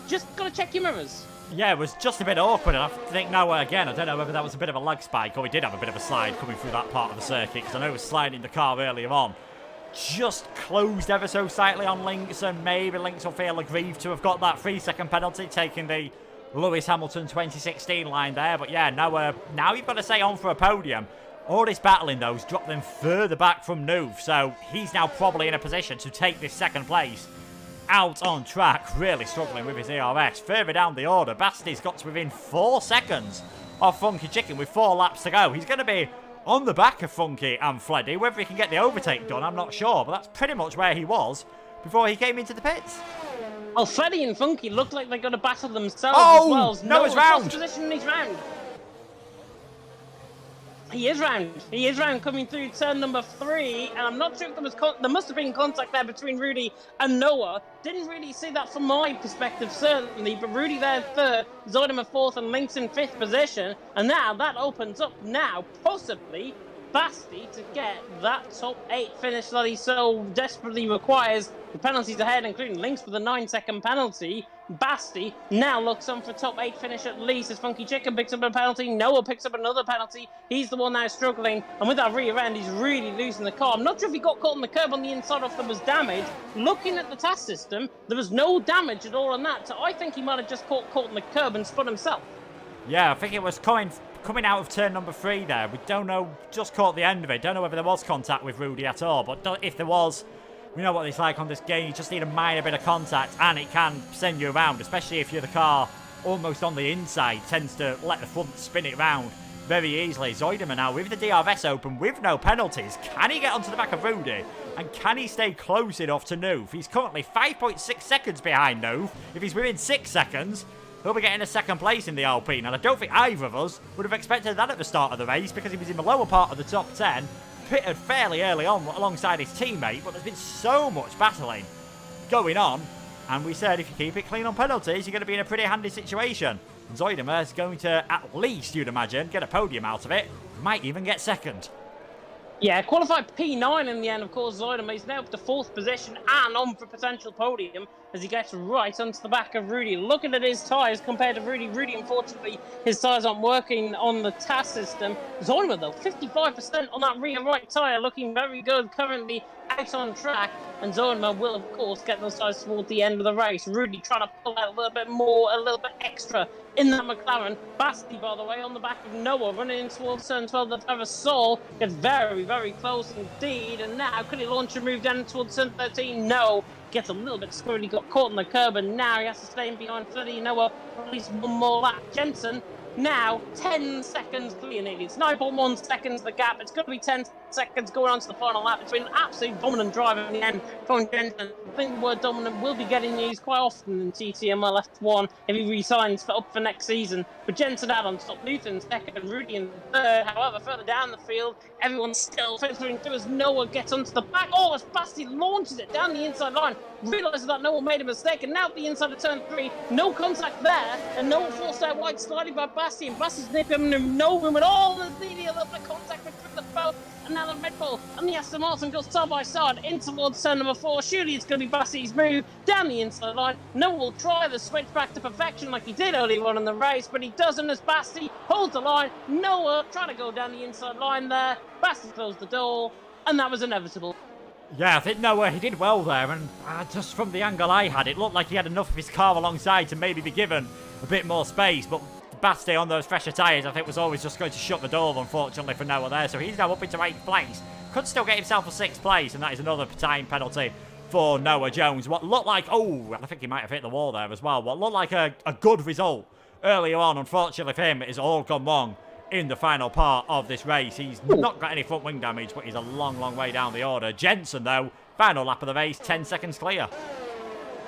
just got to check your mirrors. Yeah, it was just a bit awkward, and I think Noah, again, I don't know whether that was a bit of a lag spike, or he did have a bit of a slide coming through that part of the circuit, because I know he was sliding the car earlier on. Just closed ever so slightly on Lynx, and maybe Lynx will feel aggrieved to have got that 3-second penalty, taking the Lewis Hamilton 2016 line there. But yeah, Noah, now you've got to say on for a podium. All this battling, though, has dropped them further back from Noof, so he's now probably in a position to take this 2nd place out on track, really struggling with his ERS. Further down the order, Basti's got to within 4 seconds of Funky Chicken with 4 laps to go. He's going to be on the back of Funky and Fleddy. Whether he can get the overtake done, I'm not sure, but that's pretty much where he was before he came into the pits. Well, Fleddy and Funky look like they're going to battle themselves as well. Noah's round. Position, he's round. He is round coming through turn number 3, and I'm not sure if there must have been contact there between Rudy and Noah. Didn't really see that from my perspective, certainly, but Rudy there 3rd, Zoidema 4th, and Lynx in 5th position, and now that opens up possibly Basti to get that top 8 finish that he so desperately requires. The penalties ahead, including Lynx with a 9-second penalty. Basti now looks on for top 8 finish at least as Funky Chicken picks up a penalty. Noah picks up another penalty. He's the one now struggling, and with that rear end, he's really losing the car. I'm not sure if he got caught on the curb on the inside or if there was damage. Looking at the task system, there was no damage at all on that, so I think he might have just caught on the curb and spun himself. Yeah, I think it was coming out of turn number 3 there. We don't know, just caught the end of it. Don't know whether there was contact with Rudy at all, but if there was, we know what it's like on this game. You just need a minor bit of contact and it can send you around, especially if you're the car almost on the inside. Tends to let the front spin it around very easily. Zoidema now with the DRS open with no penalties. Can he get onto the back of Rudy? And can he stay close enough to Noof? He's currently 5.6 seconds behind Noof. If he's within 6 seconds, he'll be getting a second place in the Alpine. And I don't think either of us would have expected that at the start of the race because he was in the lower part of the top 10. Pitted fairly early on alongside his teammate, but there's been so much battling going on, and we said if you keep it clean on penalties, you're going to be in a pretty handy situation. And Zoidema is going to, at least you'd imagine, get a podium out of it, might even get second. Yeah, qualified P9 in the end, of course. Zoidema is now up to 4th position and on for potential podium as he gets right onto the back of Rudy. Looking at his tyres compared to Rudy. Rudy, unfortunately, his tyres aren't working on the TAS system. Zoidema, though, 55% on that rear right tyre, looking very good, currently out on track. And Zoidema will, of course, get those tyres toward the end of the race. Rudy trying to pull out a little bit more, a little bit extra in that McLaren. Basti, by the way, on the back of Noah, running in towards turn 12. The Parasol gets very, very close indeed. And now, could he launch and move down towards turn 13? No. Gets a little bit screwed. He got caught on the curb, and now he has to stay in behind Freddie Noah for at least one more lap. Jensen now 10 seconds clear nearly. It's 9.1 seconds the gap. It's going to be 10 seconds going on to the final lap. It's been an absolute dominant drive in the end from Jensen. I think the word dominant will be getting used quite often in TTML F1 if he resigns up for next season. But Jensen out on top, Newton second, Rudy in third. However, further down the field, everyone's still filtering through as Noah gets onto the back. Oh, as Basti launches it down the inside line, realises that Noah made a mistake, and now at the inside of turn 3, no contact there, and Noah forced out wide, sliding by Basti, and Basti's nipping no room at all. There's nearly a little bit of contact between the boat. And now the Red Bull and the Aston Martin goes side by side in towards turn number 4. Surely it's going to be Basti's move down the inside line. Noah will try the switch back to perfection like he did earlier on in the race, but he doesn't as Basti holds the line. Noah trying to go down the inside line there. Basti closed the door, and that was inevitable. Yeah, I think Noah, he did well there, and just from the angle I had, it looked like he had enough of his car alongside to maybe be given a bit more space, but Basti on those fresher tyres, I think, was always just going to shut the door, unfortunately, for Noah there. So he's now up into 8th place. Could still get himself a 6th place, and that is another time penalty for Noah Jones. What looked like, I think he might have hit the wall there as well. What looked like a good result earlier on, unfortunately for him, is all gone wrong in the final part of this race. He's not got any front wing damage, but he's a long, long way down the order. Jensen, though, final lap of the race, 10 seconds clear.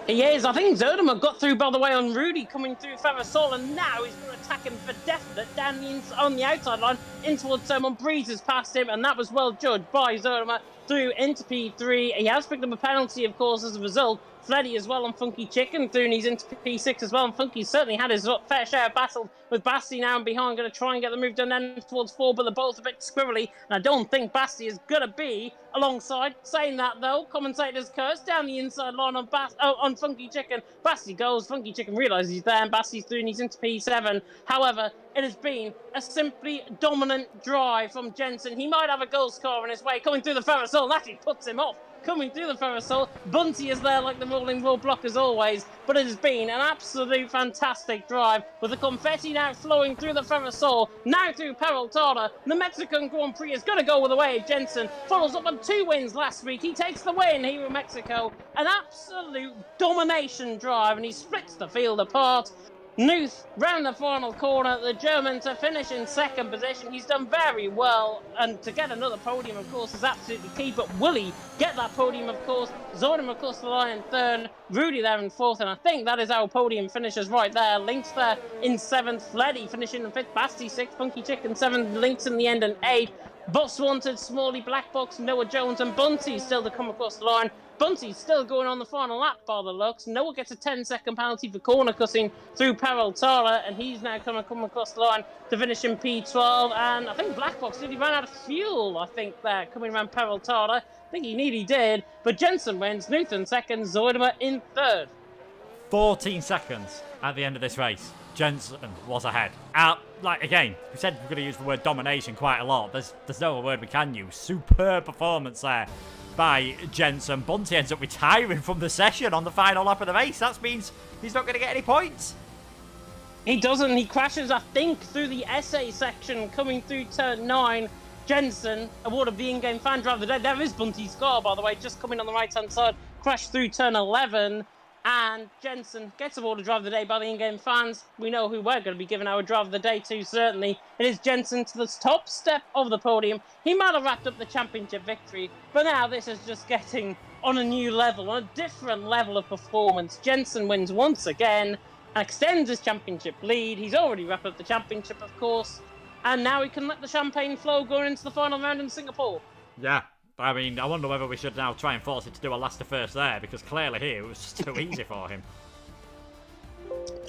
He is. I think Zoidema got through, by the way, on Rudy coming through Ferrasol, and now he's going to attack him for definite down on the outside line in towards Simon. Breezes past him, and that was well judged by Zoidema through into P3. He has picked up a penalty, of course, as a result. Fleddy as well on Funky Chicken through, and he's into P6 as well. And Funky certainly had his fair share of battle with Basti now and behind, going to try and get the move done then towards 4, but they're both a bit squirrely, and I don't think Basti is going to be alongside. Saying that, though, commentators curse down the inside line on Funky Chicken. Basti goes, Funky Chicken realises he's there, and Basti's through, and he's into P7. However, it has been a simply dominant drive from Jensen. He might have a goal score in his way coming through the Ferrasol, and actually puts him off. Coming through the Ferrasol, Bunty is there like the rolling roadblock as always, but it has been an absolute fantastic drive with the confetti now flowing through the Ferrasol, now through Peraltada. The Mexican Grand Prix is going to go with the way. Jensen follows up on 2 wins last week. He takes the win here in Mexico. An absolute domination drive, and he splits the field apart. Nuth round the final corner, the German to finish in 2nd position. He's done very well, and to get another podium, of course, is absolutely key. But will he get that podium, of course? Zoidema across the line in 3rd, Rudy there in 4th, and I think that is our podium finishes right there. Links there in 7th, Fleddy finishing in 5th, Basti 6th, Funky Chicken 7th, Links in the end in 8th. Boss Wanted, Smalley, Black Box, Noah Jones, and Bunty still to come across the line. Bunty's still going on the final lap by the looks. Noah gets a 10-second penalty for corner cutting through Peraltada, and he's now come across the line to finish in P12. And I think Black Box nearly ran out of fuel, I think, there, coming around Peraltada. I think he nearly did. But Jensen wins, Newton 2nd, Zoidema in 3rd. 14 seconds at the end of this race, Jensen was ahead. Again, we said we're going to use the word domination quite a lot. There's no other word we can use. Superb performance there by Jensen. Bunty ends up retiring from the session on the final lap of the race. That means he's not going to get any points. He doesn't. He crashes, I think, through the SA section, coming through turn 9. Jensen, awarded the in-game fan driver of the day. There is Bunty's car, by the way, just coming on the right-hand side. Crashed through turn 11. And Jensen gets awarded driver of the day by the in-game fans. We know who we're going to be giving our driver of the day to, certainly. It is Jensen to the top step of the podium. He might have wrapped up the championship victory, but now this is just getting on a new level, on a different level of performance. Jensen wins once again and extends his championship lead. He's already wrapped up the championship, of course, and now he can let the champagne flow going into the final round in Singapore. Yeah. I mean, I wonder whether we should now try and force it to do a last to first there, because clearly here it was just too easy for him.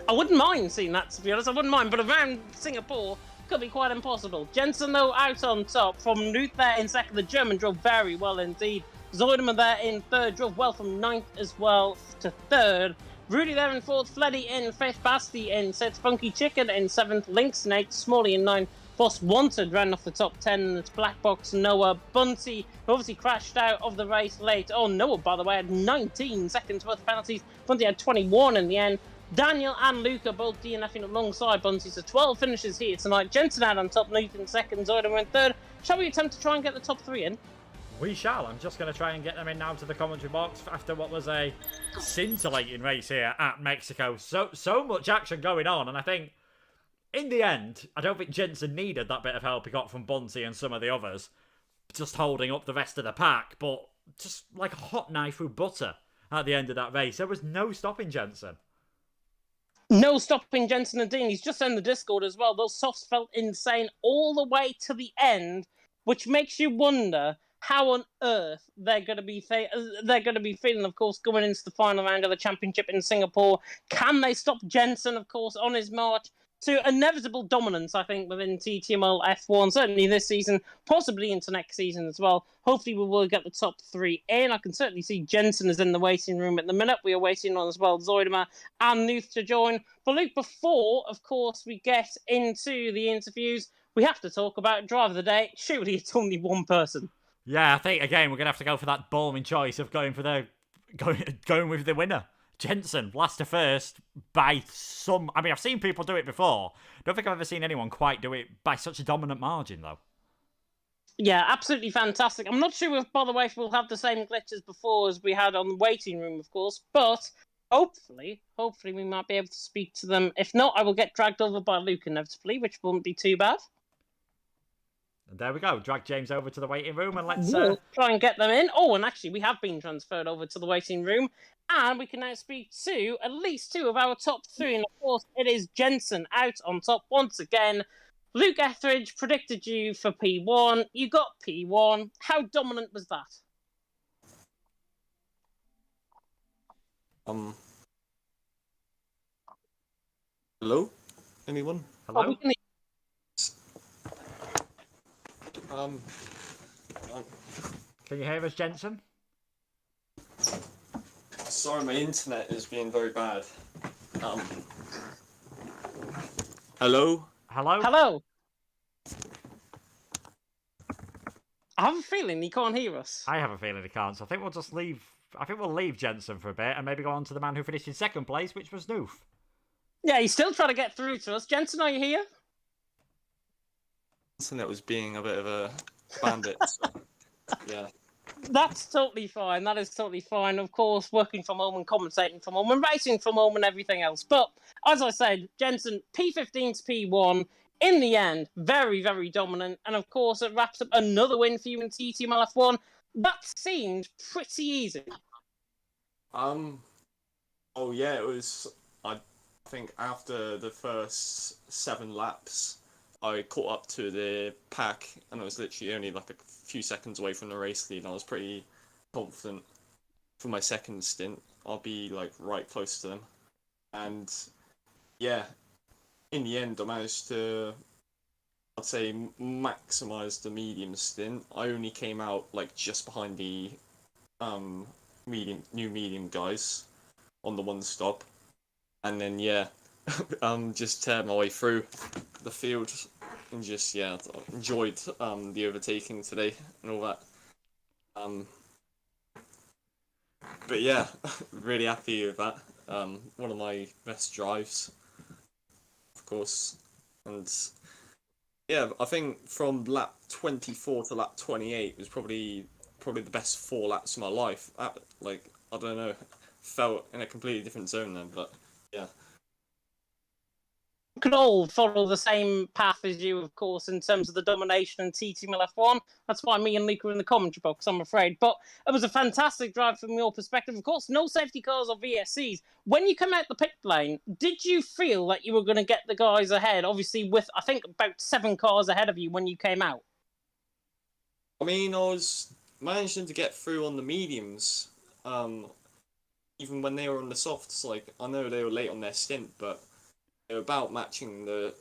I wouldn't mind seeing that, to be honest. I wouldn't mind, but around Singapore could be quite impossible. Jensen, though, out on top. From Nuth there in second. The German drove very well indeed. Zoideman there in third, drove well from ninth as well to third. Rudy there in fourth, Fleddy in fifth, Basti in sixth, Funky Chicken in seventh, Lynx in eighth, Smalley in ninth. Boss Wanted ran off the top 10, and it's Black Box Noah. Bunty, who obviously crashed out of the race late. Oh, Noah, by the way, had 19 seconds worth of penalties. Bunty had 21 in the end. Daniel and Luca both DNFing alongside Bunty, so 12 finishes here tonight. Jensen out on top, Nathan second, Zoideman in third. Shall we attempt to try and get the top 3 in? We shall. I'm just going to try and get them in now to the commentary box after what was a scintillating race here at Mexico. So much action going on, and I think in the end, I don't think Jensen needed that bit of help he got from Bunty and some of the others, just holding up the rest of the pack, but just like a hot knife through butter at the end of that race. There was no stopping Jensen. No stopping Jensen and Dean. He's just in the Discord as well. Those softs felt insane all the way to the end, which makes you wonder how on earth they're going to be feeling, of course, going into the final round of the championship in Singapore. Can they stop Jensen, of course, on his march to inevitable dominance, I think, within TTML F1, certainly this season, possibly into next season as well. Hopefully we will get the top 3 in. I can certainly see Jensen is in the waiting room at the minute. We are waiting on as well Zoidema and Nuth to join. But Luke, before, of course, we get into the interviews, we have to talk about driver of the day. Surely it's only one person. Yeah, I think, again, we're going to have to go for that boring choice of going with the winner. Jensen, last to first by some... I mean, I've seen people do it before. Don't think I've ever seen anyone quite do it by such a dominant margin, though. Yeah, absolutely fantastic. I'm not sure if, by the way, if we'll have the same glitches before as we had on the waiting room, of course, but hopefully we might be able to speak to them. If not, I will get dragged over by Luke inevitably, which won't be too bad. And there we go. Drag James over to the waiting room and let's... try and get them in. Oh, and actually, we have been transferred over to the waiting room. And we can now speak to at least 2 of our top 3. And of course, it is Jensen out on top once again. Luke Etheridge predicted you for P1. You got P1. How dominant was that? Hello? Anyone? Hello? Oh, we can... Can you hear us, Jensen? Sorry, my internet is being very bad. Hello? Hello? Hello? I have a feeling he can't hear us. I have a feeling he can't, so I think we'll just leave... I think we'll leave Jensen for a bit and maybe go on to the man who finished in second place, which was Noof. Yeah, he's still trying to get through to us. Jensen, are you here? Internet was being a bit of a bandit. So, yeah. That's totally fine. That is totally fine. Of course, working from home and commentating from home and racing from home and everything else. But as I said, Jensen, P15 to P1, in the end, very, very dominant. And of course, it wraps up another win for you in TTML F1. That seemed pretty easy. Oh yeah, it was. I think after the first 7 laps, I caught up to the pack, and I was literally only like a few seconds away from the race lead. And I was pretty confident for my second stint I'll be like right close to them. And yeah, in the end, I managed to, I'd say, maximize the medium stint. I only came out like just behind the new medium guys on the one stop, and then yeah, just tear my way through the field and just enjoyed the overtaking today and all that. But yeah, really happy with that. One of my best drives, of course, and yeah, I think from lap 24 to lap 28 was probably the best 4 laps of my life. Like, I don't know, felt in a completely different zone then, but yeah. Could all follow the same path as you, of course, in terms of the domination in TTML F1. That's why me and Luke are in the commentary box, I'm afraid. But it was a fantastic drive from your perspective. Of course, no safety cars or VSCs. When you come out the pit lane, did you feel that you were going to get the guys ahead? Obviously, with, I think, about 7 cars ahead of you when you came out. I mean, I was managing to get through on the mediums, even when they were on the softs. Like, I know they were late on their stint, but they were about matching the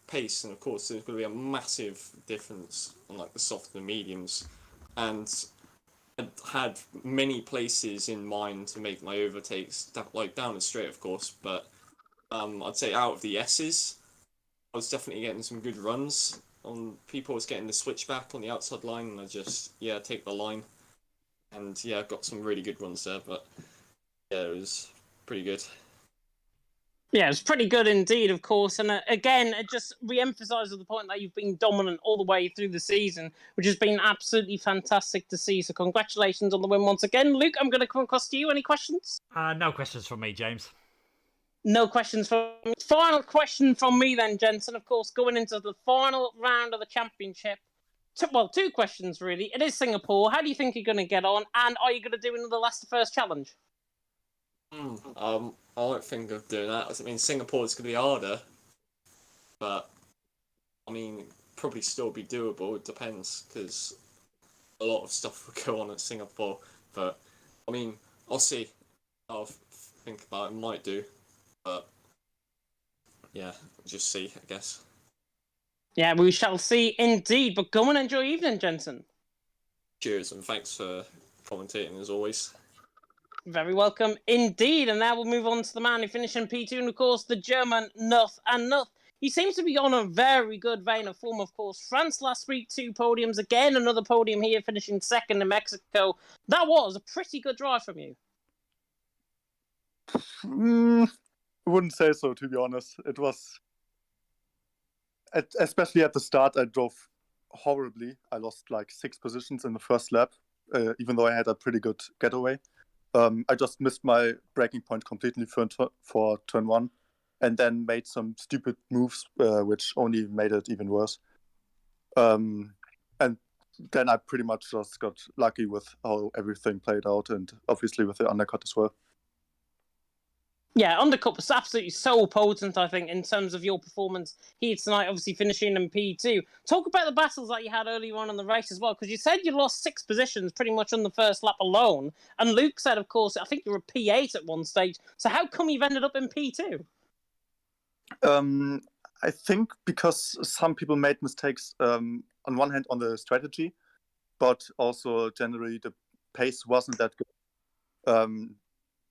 pace, and of course there's going to be a massive difference on like the soft and the mediums, and I had many places in mind to make my overtakes, like down the straight, of course, but I'd say out of the S's, I was definitely getting some good runs on people. I was getting the switchback on the outside line, and I just take the line, and got some really good runs there. But yeah, it was pretty good. Yeah, it's pretty good indeed, of course. And again, it just re-emphasises the point that you've been dominant all the way through the season, which has been absolutely fantastic to see. So congratulations on the win once again. Luke, I'm going to come across to you. Any questions? No questions from me, James. No questions from me. Final question from me then, Jensen. Of course, going into the final round of the championship. Two questions, really. It is Singapore. How do you think you're going to get on? And are you going to do another last to first challenge? I don't think of doing that. I mean, Singapore's going to be harder, but I mean, probably still be doable. It depends, because a lot of stuff will go on at Singapore. But I mean, I'll see. I'll think about it. Might do, but yeah, just see, I guess. Yeah, we shall see indeed. But go and enjoy your evening, Jensen. Cheers, and thanks for commentating as always. Very welcome indeed. And now we'll move on to the man who finished in P2, and of course, the German Nuth. And Nuth, he seems to be on a very good vein of form, of course. France last week, 2 podiums. Again, another podium here, finishing second in Mexico. That was a pretty good drive from you. I wouldn't say so, to be honest. It was, especially at the start, I drove horribly. I lost like 6 positions in the first lap, even though I had a pretty good getaway. I just missed my braking point completely for turn 1, and then made some stupid moves, which only made it even worse. And then I pretty much just got lucky with how everything played out, and obviously with the undercut as well. Yeah, undercut was absolutely so potent, I think, in terms of your performance here tonight, obviously finishing in P2. Talk about the battles that you had earlier on in the race as well, because you said you lost 6 positions pretty much on the first lap alone. And Luke said, of course, I think you were P8 at one stage. So how come you've ended up in P2? I think because some people made mistakes, on one hand on the strategy, but also generally the pace wasn't that good.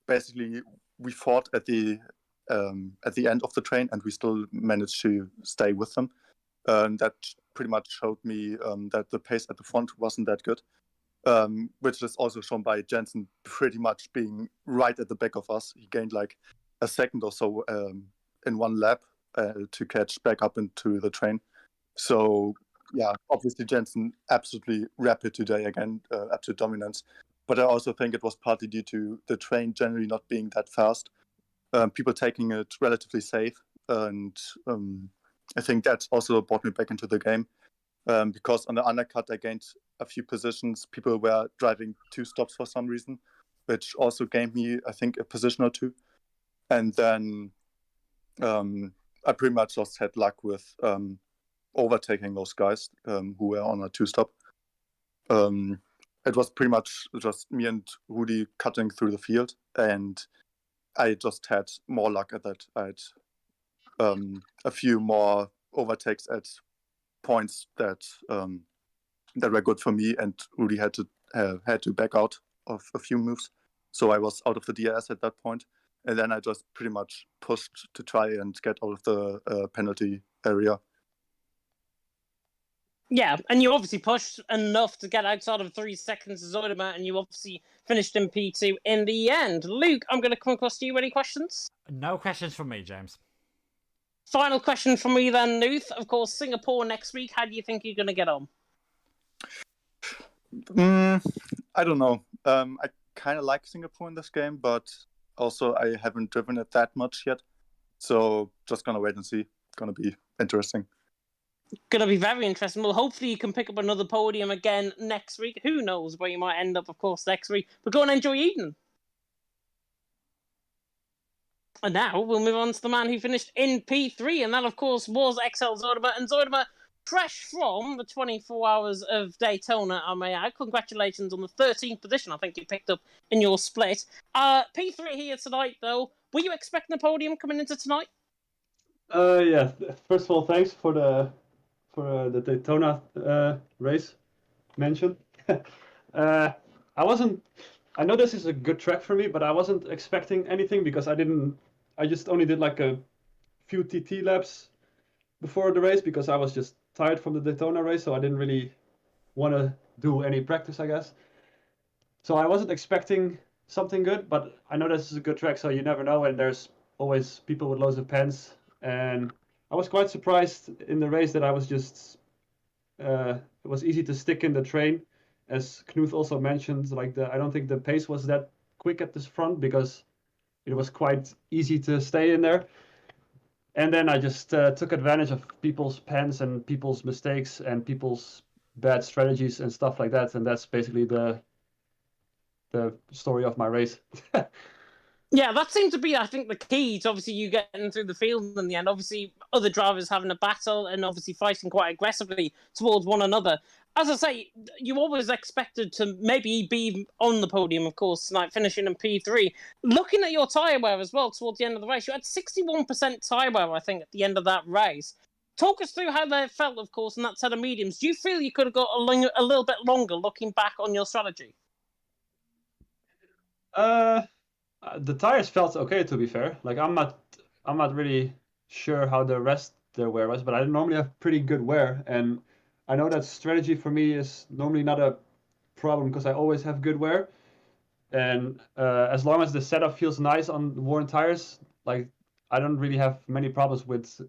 Basically, we fought at the end of the train, and we still managed to stay with them. And that pretty much showed me that the pace at the front wasn't that good, which is also shown by Jensen pretty much being right at the back of us. He gained like a second or so in one lap to catch back up into the train. So yeah, obviously Jensen absolutely rapid today again, absolute dominance. But I also think it was partly due to the train generally not being that fast, people taking it relatively safe, and I think that also brought me back into the game, because on the undercut I gained a few positions. People were driving 2 stops for some reason, which also gained me, I think, a position or 2. And then I pretty much just had luck with overtaking those guys who were on a 2-stop. It was pretty much just me and Rudy cutting through the field, and I just had more luck at that. I had a few more overtakes at points that were good for me, and Rudy had to back out of a few moves. So I was out of the DRS at that point, and then I just pretty much pushed to try and get out of the penalty area. Yeah, and you obviously pushed enough to get outside of 3 seconds of Zoidema, and you obviously finished in P2 in the end. Luke, I'm going to come across to you. Any questions? No questions from me, James. Final question from me then, Nuth. Of course, Singapore next week. How do you think you're going to get on? I don't know. I kind of like Singapore in this game, but also I haven't driven it that much yet. So just going to wait and see. It's going to be interesting. Going to be very interesting. Well, hopefully you can pick up another podium again next week. Who knows where you might end up, of course, next week. But go and enjoy Eden. And now we'll move on to the man who finished in P3, and that, of course, was XL Zoidema. And Zoidema, fresh from the 24 hours of Daytona, I may add. Congratulations on the 13th position I think you picked up in your split. P3 here tonight, though. Were you expecting a podium coming into tonight? Yeah. First of all, thanks for the Daytona race mention. I know this is a good track for me, but I wasn't expecting anything because I just only did like a few TT laps before the race because I was just tired from the Daytona race, so I didn't really want to do any practice, I guess. So I wasn't expecting something good, but I know this is a good track, so you never know, and there's always people with loads of pens. And I was quite surprised in the race that I was just, it was easy to stick in the train. As Knut also mentioned, I don't think the pace was that quick at this front because it was quite easy to stay in there. And then I just took advantage of people's pens and people's mistakes and people's bad strategies and stuff like that. And that's basically the story of my race. Yeah, that seemed to be, I think, the key to obviously you getting through the field in the end. Obviously, other drivers having a battle and obviously fighting quite aggressively towards one another. As I say, you always expected to maybe be on the podium, of course, tonight, finishing in P3. Looking at your tyre wear as well towards the end of the race, you had 61% tyre wear, I think, at the end of that race. Talk us through how they felt, of course, in that set of mediums. Do you feel you could have got a little bit longer looking back on your strategy? The tires felt okay, to be fair. Like I'm not really sure how the rest their wear was, but I normally have pretty good wear, and I know that strategy for me is normally not a problem because I always have good wear, and as long as the setup feels nice on worn tires, like I don't really have many problems with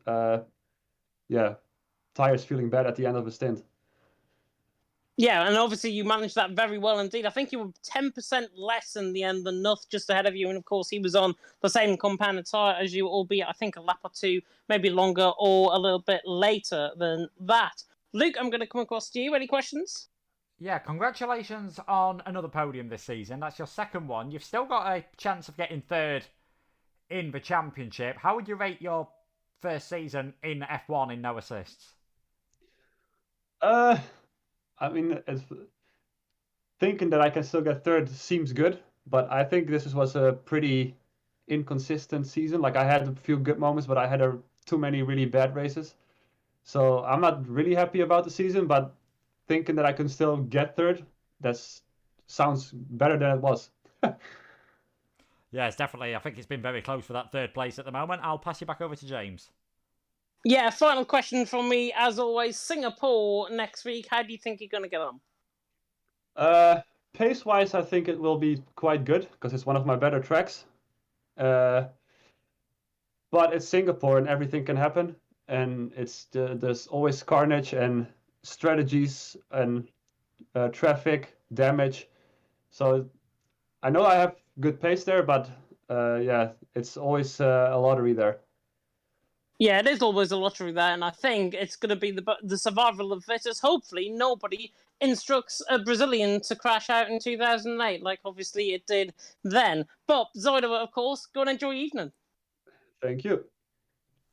tires feeling bad at the end of a stint. Yeah, and obviously you managed that very well indeed. I think you were 10% less in the end than Nuth just ahead of you. And of course, he was on the same compounded tyre as you, albeit I think a lap or two, maybe longer or a little bit later than that. Luke, I'm going to come across to you. Any questions? Yeah, congratulations on another podium this season. That's your second one. You've still got a chance of getting third in the championship. How would you rate your first season in F1 in no assists? I mean, thinking that I can still get third seems good, but I think this was a pretty inconsistent season. Like I had a few good moments, but I had too many really bad races. So I'm not really happy about the season, but thinking that I can still get third, that sounds better than it was. Yeah, it's definitely. I think it's been very close for that third place at the moment. I'll pass you back over to James. Yeah, final question from me, as always. Singapore next week. How do you think you're going to get on? Pace-wise, I think it will be quite good because it's one of my better tracks. But it's Singapore and everything can happen. And there's always carnage and strategies and traffic damage. So I know I have good pace there, but it's always a lottery there. Yeah, it is always a lottery there, and I think it's going to be the survival of the fittest. Hopefully, nobody instructs a Brazilian to crash out in 2008, like obviously it did then. But Zoidema, of course, go and enjoy your evening. Thank you.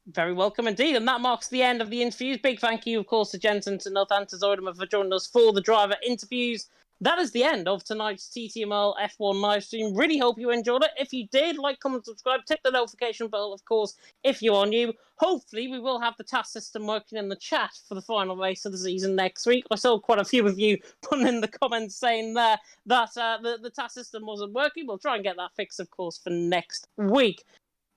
Very welcome indeed, and that marks the end of the interviews. Big thank you, of course, to Jensen, to Nuth, and to Zoidema for joining us for the driver interviews. that is the end of tonight's TTML F1 live stream. Really hope you enjoyed it. If you did, like, comment, subscribe, tick the notification bell, of course, if you are new. Hopefully, we will have the task system working in the chat for the final race of the season next week. I saw quite a few of you putting in the comments saying there that the task system wasn't working. We'll try and get that fixed, of course, for next week.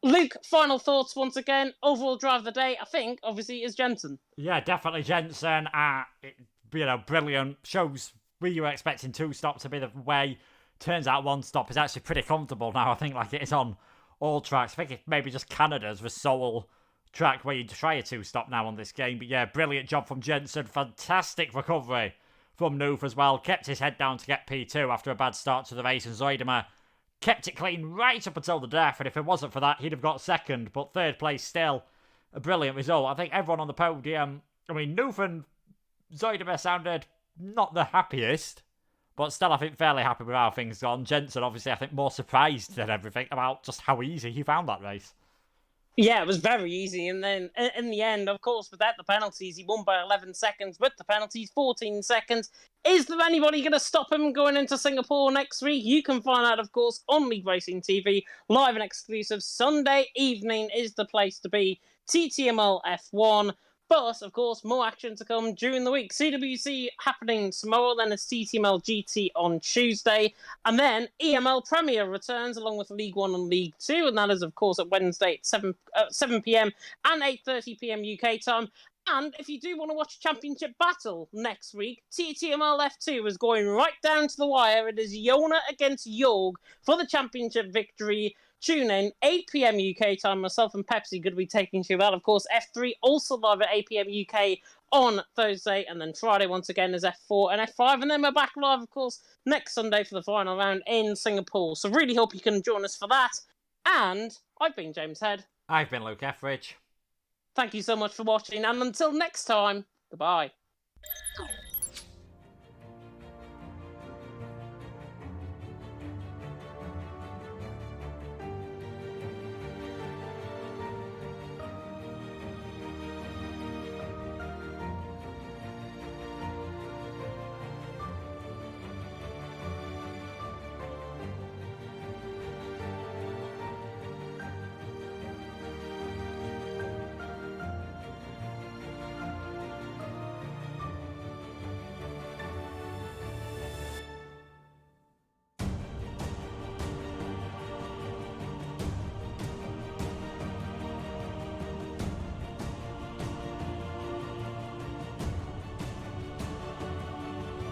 Luke, final thoughts once again. Overall drive of the day, I think, obviously, is Jensen. Yeah, definitely Jensen. Brilliant. Shows we were expecting 2-stop to be the way. Turns out 1-stop is actually pretty comfortable now. I think like it is on all tracks. I think it maybe just Canada's the sole track where you try a 2-stop now on this game. But yeah, brilliant job from Jensen. Fantastic recovery from Noof as well. Kept his head down to get P2 after a bad start to the race. And Zoidema kept it clean right up until the death. And if it wasn't for that, he'd have got second. But third place still a brilliant result. I think everyone on the podium, Noof and Zoidema sounded not the happiest, but still I think fairly happy with how things gone. Jensen obviously I think more surprised than everything about just how easy he found that race. Yeah, it was very easy, and then in the end, of course, without the penalties, he won by 11 seconds. With the penalties, 14 seconds. Is there anybody going to stop him going into Singapore next week? You can find out, of course, on League Racing TV, live and exclusive. Sunday evening is the place to be. TTML F1. But, of course, more action to come during the week. CWC happening tomorrow, then it's TTML GT on Tuesday. And then EML Premier returns along with League 1 and League 2. And that is, of course, at Wednesday at 7 p.m. and 8:30 p.m. UK time. And if you do want to watch a championship battle next week, TTML F2 is going right down to the wire. It is Yona against Jorg for the championship victory. Tune in, 8 p.m. UK time. Myself and Pepsi going to be taking you that. Of course, F3 also live at 8 p.m. UK on Thursday. And then Friday, once again, is F4 and F5. And then we're back live, of course, next Sunday for the final round in Singapore. So really hope you can join us for that. And I've been James Head. I've been Luke Etheridge. Thank you so much for watching. And until next time, goodbye.